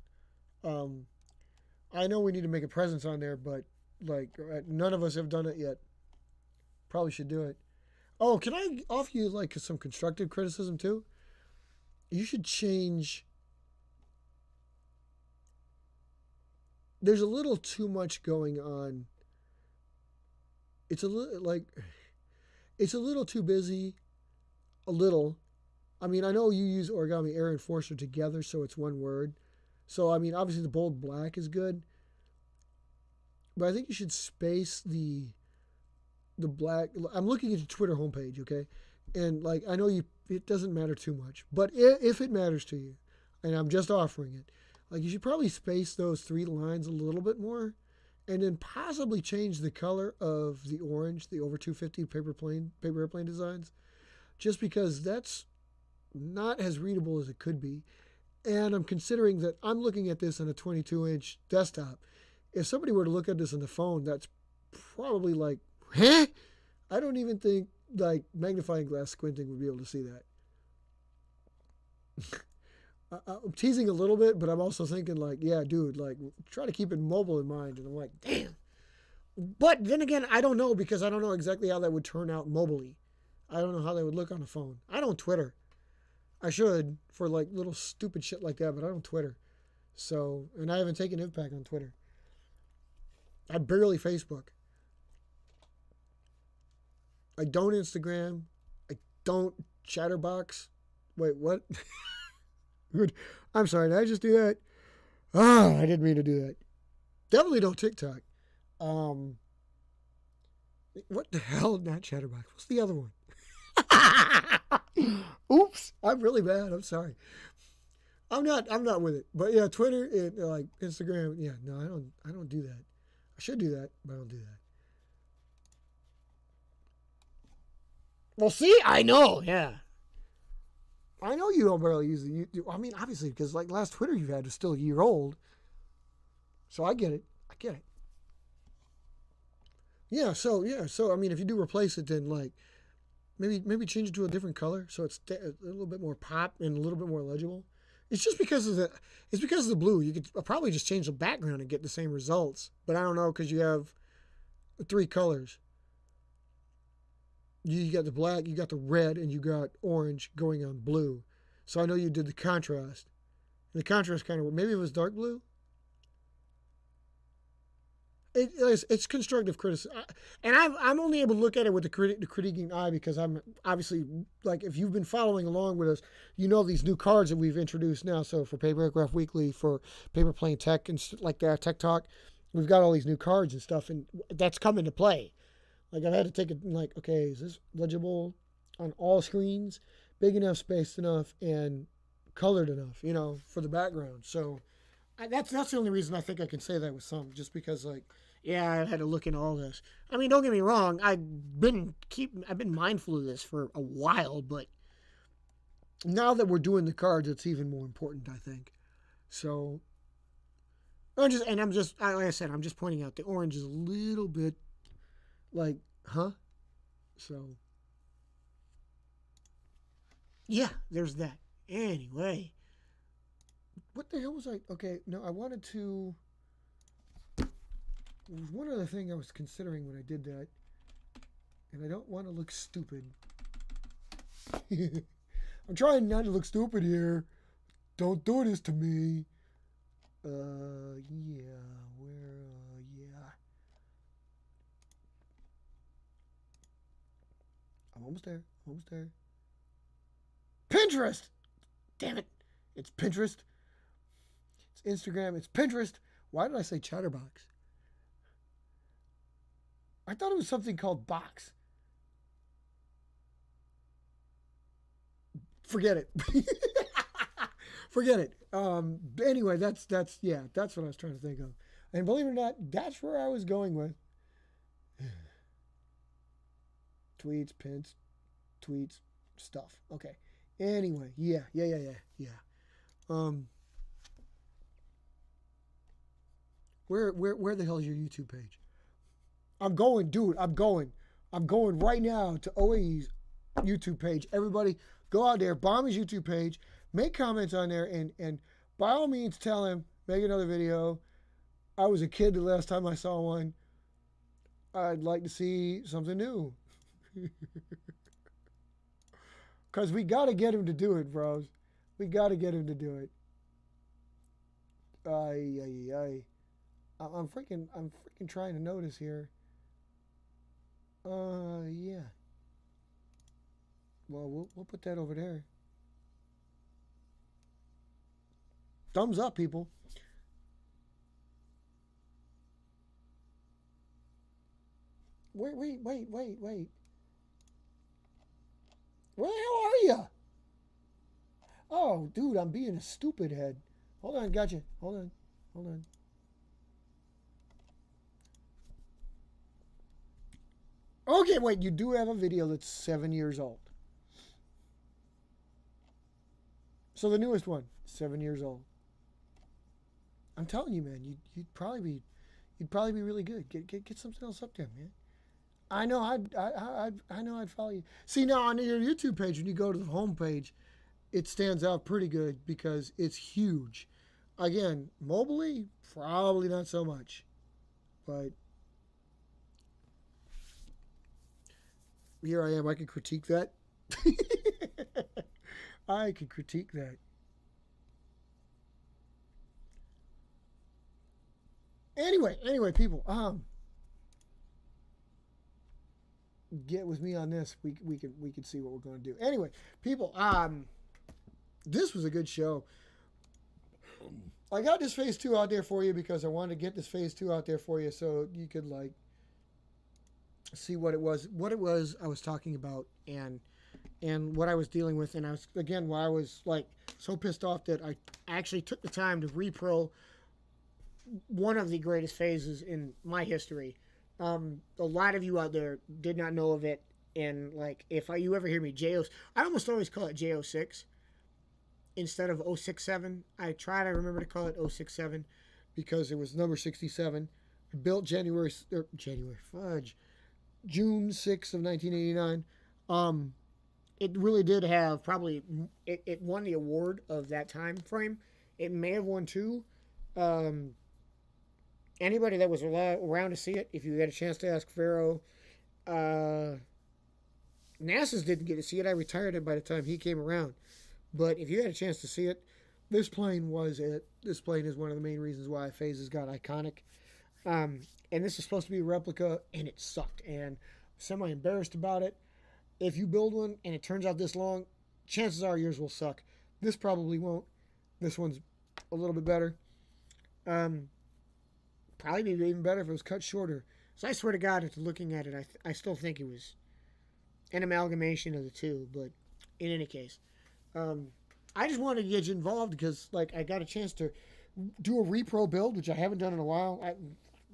I know we need to make a presence on there, but like none of us have done it yet. Probably should do it. Oh, can I offer you like some constructive criticism too? You should change. There's a little too much going on. It's a little too busy. A little. I mean, I know you use Origami Air Enforcer together, so it's one word. So, I mean, obviously the bold black is good. But I think you should space the black. I'm looking at your Twitter homepage, okay? And, like, I know it doesn't matter too much. But if it matters to you, and I'm just offering it, like, you should probably space those 3 lines a little bit more. And then possibly change the color of the orange, the over 250 paper airplane designs. Just because that's not as readable as it could be. And I'm considering that I'm looking at this on a 22-inch desktop. If somebody were to look at this on the phone, that's probably like, huh? I don't even think like magnifying glass squinting would be able to see that. I'm teasing a little bit, but I'm also thinking like, yeah, dude, like try to keep it mobile in mind. And I'm like, damn. But then again, I don't know because I don't know exactly how that would turn out mobily. I don't know how that would look on a phone. I don't Twitter. I should for like little stupid shit like that, but I don't Twitter. So, and I haven't taken IVPAC on Twitter. I barely Facebook. I don't Instagram. I don't Chatterbox. Wait, what? Good. I'm sorry. Did I just do that? Ah, I didn't mean to do that. Definitely don't TikTok. What the hell? Not Chatterbox. What's the other one? Oops. I'm really bad. I'm sorry. I'm not with it. But yeah, Twitter and like Instagram. Yeah, no, I don't do that. I should do that, but I don't do that. Well, see, I know. Yeah. I know you don't barely use it. I mean, obviously, because like last Twitter you had is still a year old. So I get it. I get it. Yeah. So I mean, if you do replace it, then like maybe change it to a different color so it's a little bit more pop and a little bit more legible. It's just because of the blue. You could probably just change the background and get the same results, but I don't know because you have 3 colors. You got the black, you got the red, and you got orange going on blue. So I know you did the contrast. And the contrast kind of, maybe it was dark blue? It's constructive criticism. And I'm only able to look at it with the critiquing eye because I'm obviously, like, if you've been following along with us, you know these new cards that we've introduced now. So for Paper Aircraft Weekly, for Paper Plane Tech, and like that, Tech Talk, we've got all these new cards and stuff, and that's come into play. Like, I've had to take it, like, okay, is this legible on all screens, big enough, spaced enough, and colored enough, for the background. So that's the only reason I think I can say that with some, just because, like, yeah, I had to look into all this. I mean, don't get me wrong, I've been mindful of this for a while, but now that we're doing the cards, it's even more important, I think. So, like I said, I'm just pointing out the orange is a little bit like, huh? So, yeah, there's that. Anyway, what the hell was I? Okay, no, I wanted to. There was one other thing I was considering when I did that, and I don't want to look stupid. I'm trying not to look stupid here. Don't do this to me. Yeah, yeah. I'm almost there. Pinterest! Damn it. It's Pinterest. It's Instagram. It's Pinterest. Why did I say Chatterbox? I thought it was something called Box. Forget it. Forget it. Anyway, that's what I was trying to think of. And believe it or not, that's where I was going with. Tweets, pins, tweets, stuff. Okay. Anyway, yeah. Where the hell is your YouTube page? I'm going right now to OAE's YouTube page. Everybody, go out there, bomb his YouTube page, make comments on there, and by all means tell him, make another video. I was a kid the last time I saw one. I'd like to see something new. Because we got to get him to do it, bros. We got to get him to do it. I'm freaking trying to notice here. Yeah. Well, we'll put that over there. Thumbs up, people. Wait. Where the hell are you? Oh, dude, I'm being a stupid head. Hold on, gotcha. Hold on. Okay, wait, you do have a video that's 7 years old. So the newest one, 7 years old. I'm telling you, man, you'd probably be really good. Get something else up there, man. I know I'd follow you. See, now on your YouTube page, when you go to the home page, it stands out pretty good because it's huge. Again, mobily, probably not so much, but here I am. I can critique that. I can critique that. Anyway, people, get with me on this. We can see what we're going to do. Anyway, people, this was a good show. I got this phase 2 out there for you because I wanted to get this phase 2 out there for you so you could like see what it was I was talking about and what I was dealing with. And I was, again, why I was like so pissed off that I actually took the time to repro one of the greatest phases in my history. A lot of you out there did not know of it, and like if you ever hear me I almost always call it J06 instead of 067. I try to remember to call it 067 because it was number 67. Built June 6th of 1989. It really did have probably it won the award of that time frame. It may have won 2. Anybody that was around to see it, if you had a chance to ask Pharaoh, NASA's didn't get to see it. I retired it by the time he came around. But if you had a chance to see it, this plane was it. This plane is one of the main reasons why phases got iconic. And this is supposed to be a replica, and it sucked. And I'm semi-embarrassed about it. If you build one and it turns out this long, chances are yours will suck. This probably won't. This one's a little bit better. Probably be even better if it was cut shorter. So I swear to God, after looking at it, I still think it was an amalgamation of the two. But in any case, I just wanted to get you involved because, like, I got a chance to do a repro build, which I haven't done in a while.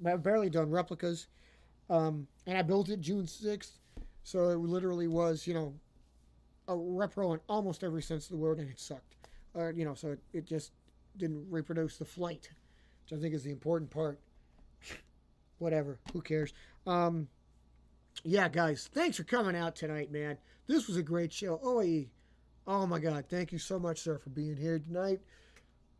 I've barely done replicas, and I built it June 6th, so it literally was, you know, a repro in almost every sense of the word, and it sucked. You know, so it just didn't reproduce the flight, which I think is the important part. Whatever, who cares? Yeah, guys, thanks for coming out tonight, man. This was a great show. Oh my God, thank you so much, sir, for being here tonight.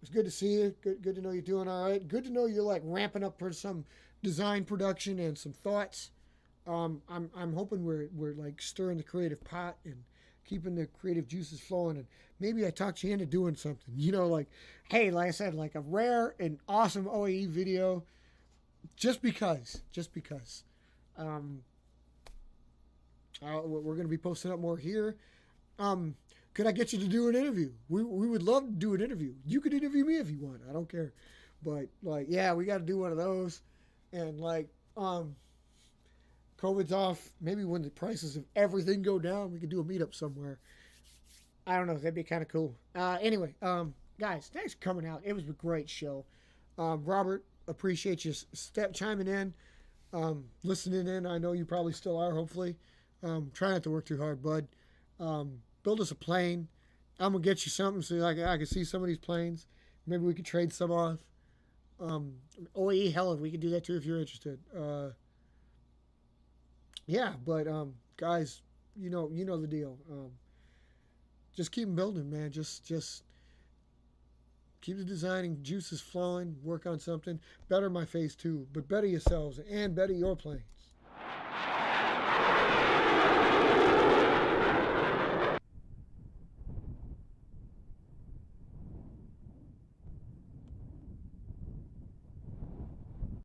It's good to see you. Good to know you're doing all right. Good to know you're like ramping up for some design production and some thoughts. I'm hoping we're like stirring the creative pot and keeping the creative juices flowing, and maybe I talked you into doing something. You know, like, hey, like I said, like a rare and awesome OAE video, just because. We're going to be posting up more here. Could I get you to do an interview? We would love to do an interview. You could interview me if you want. I don't care. But, like, yeah, we got to do one of those. And, like, COVID's off. Maybe when the prices of everything go down, we could do a meetup somewhere. I don't know. That'd be kind of cool. Anyway, guys, thanks for coming out. It was a great show. Robert, appreciate you chiming in, listening in. I know you probably still are, hopefully. Try not to work too hard, bud. Build us a plane. I'm going to get you something so I can see some of these planes. Maybe we could trade some off. OAE, hell, we could do that too if you're interested. Yeah, but guys, you know the deal. Just keep them building, man. Just keep the designing juices flowing. Work on something. Better my phase 2, but better yourselves and better your plane.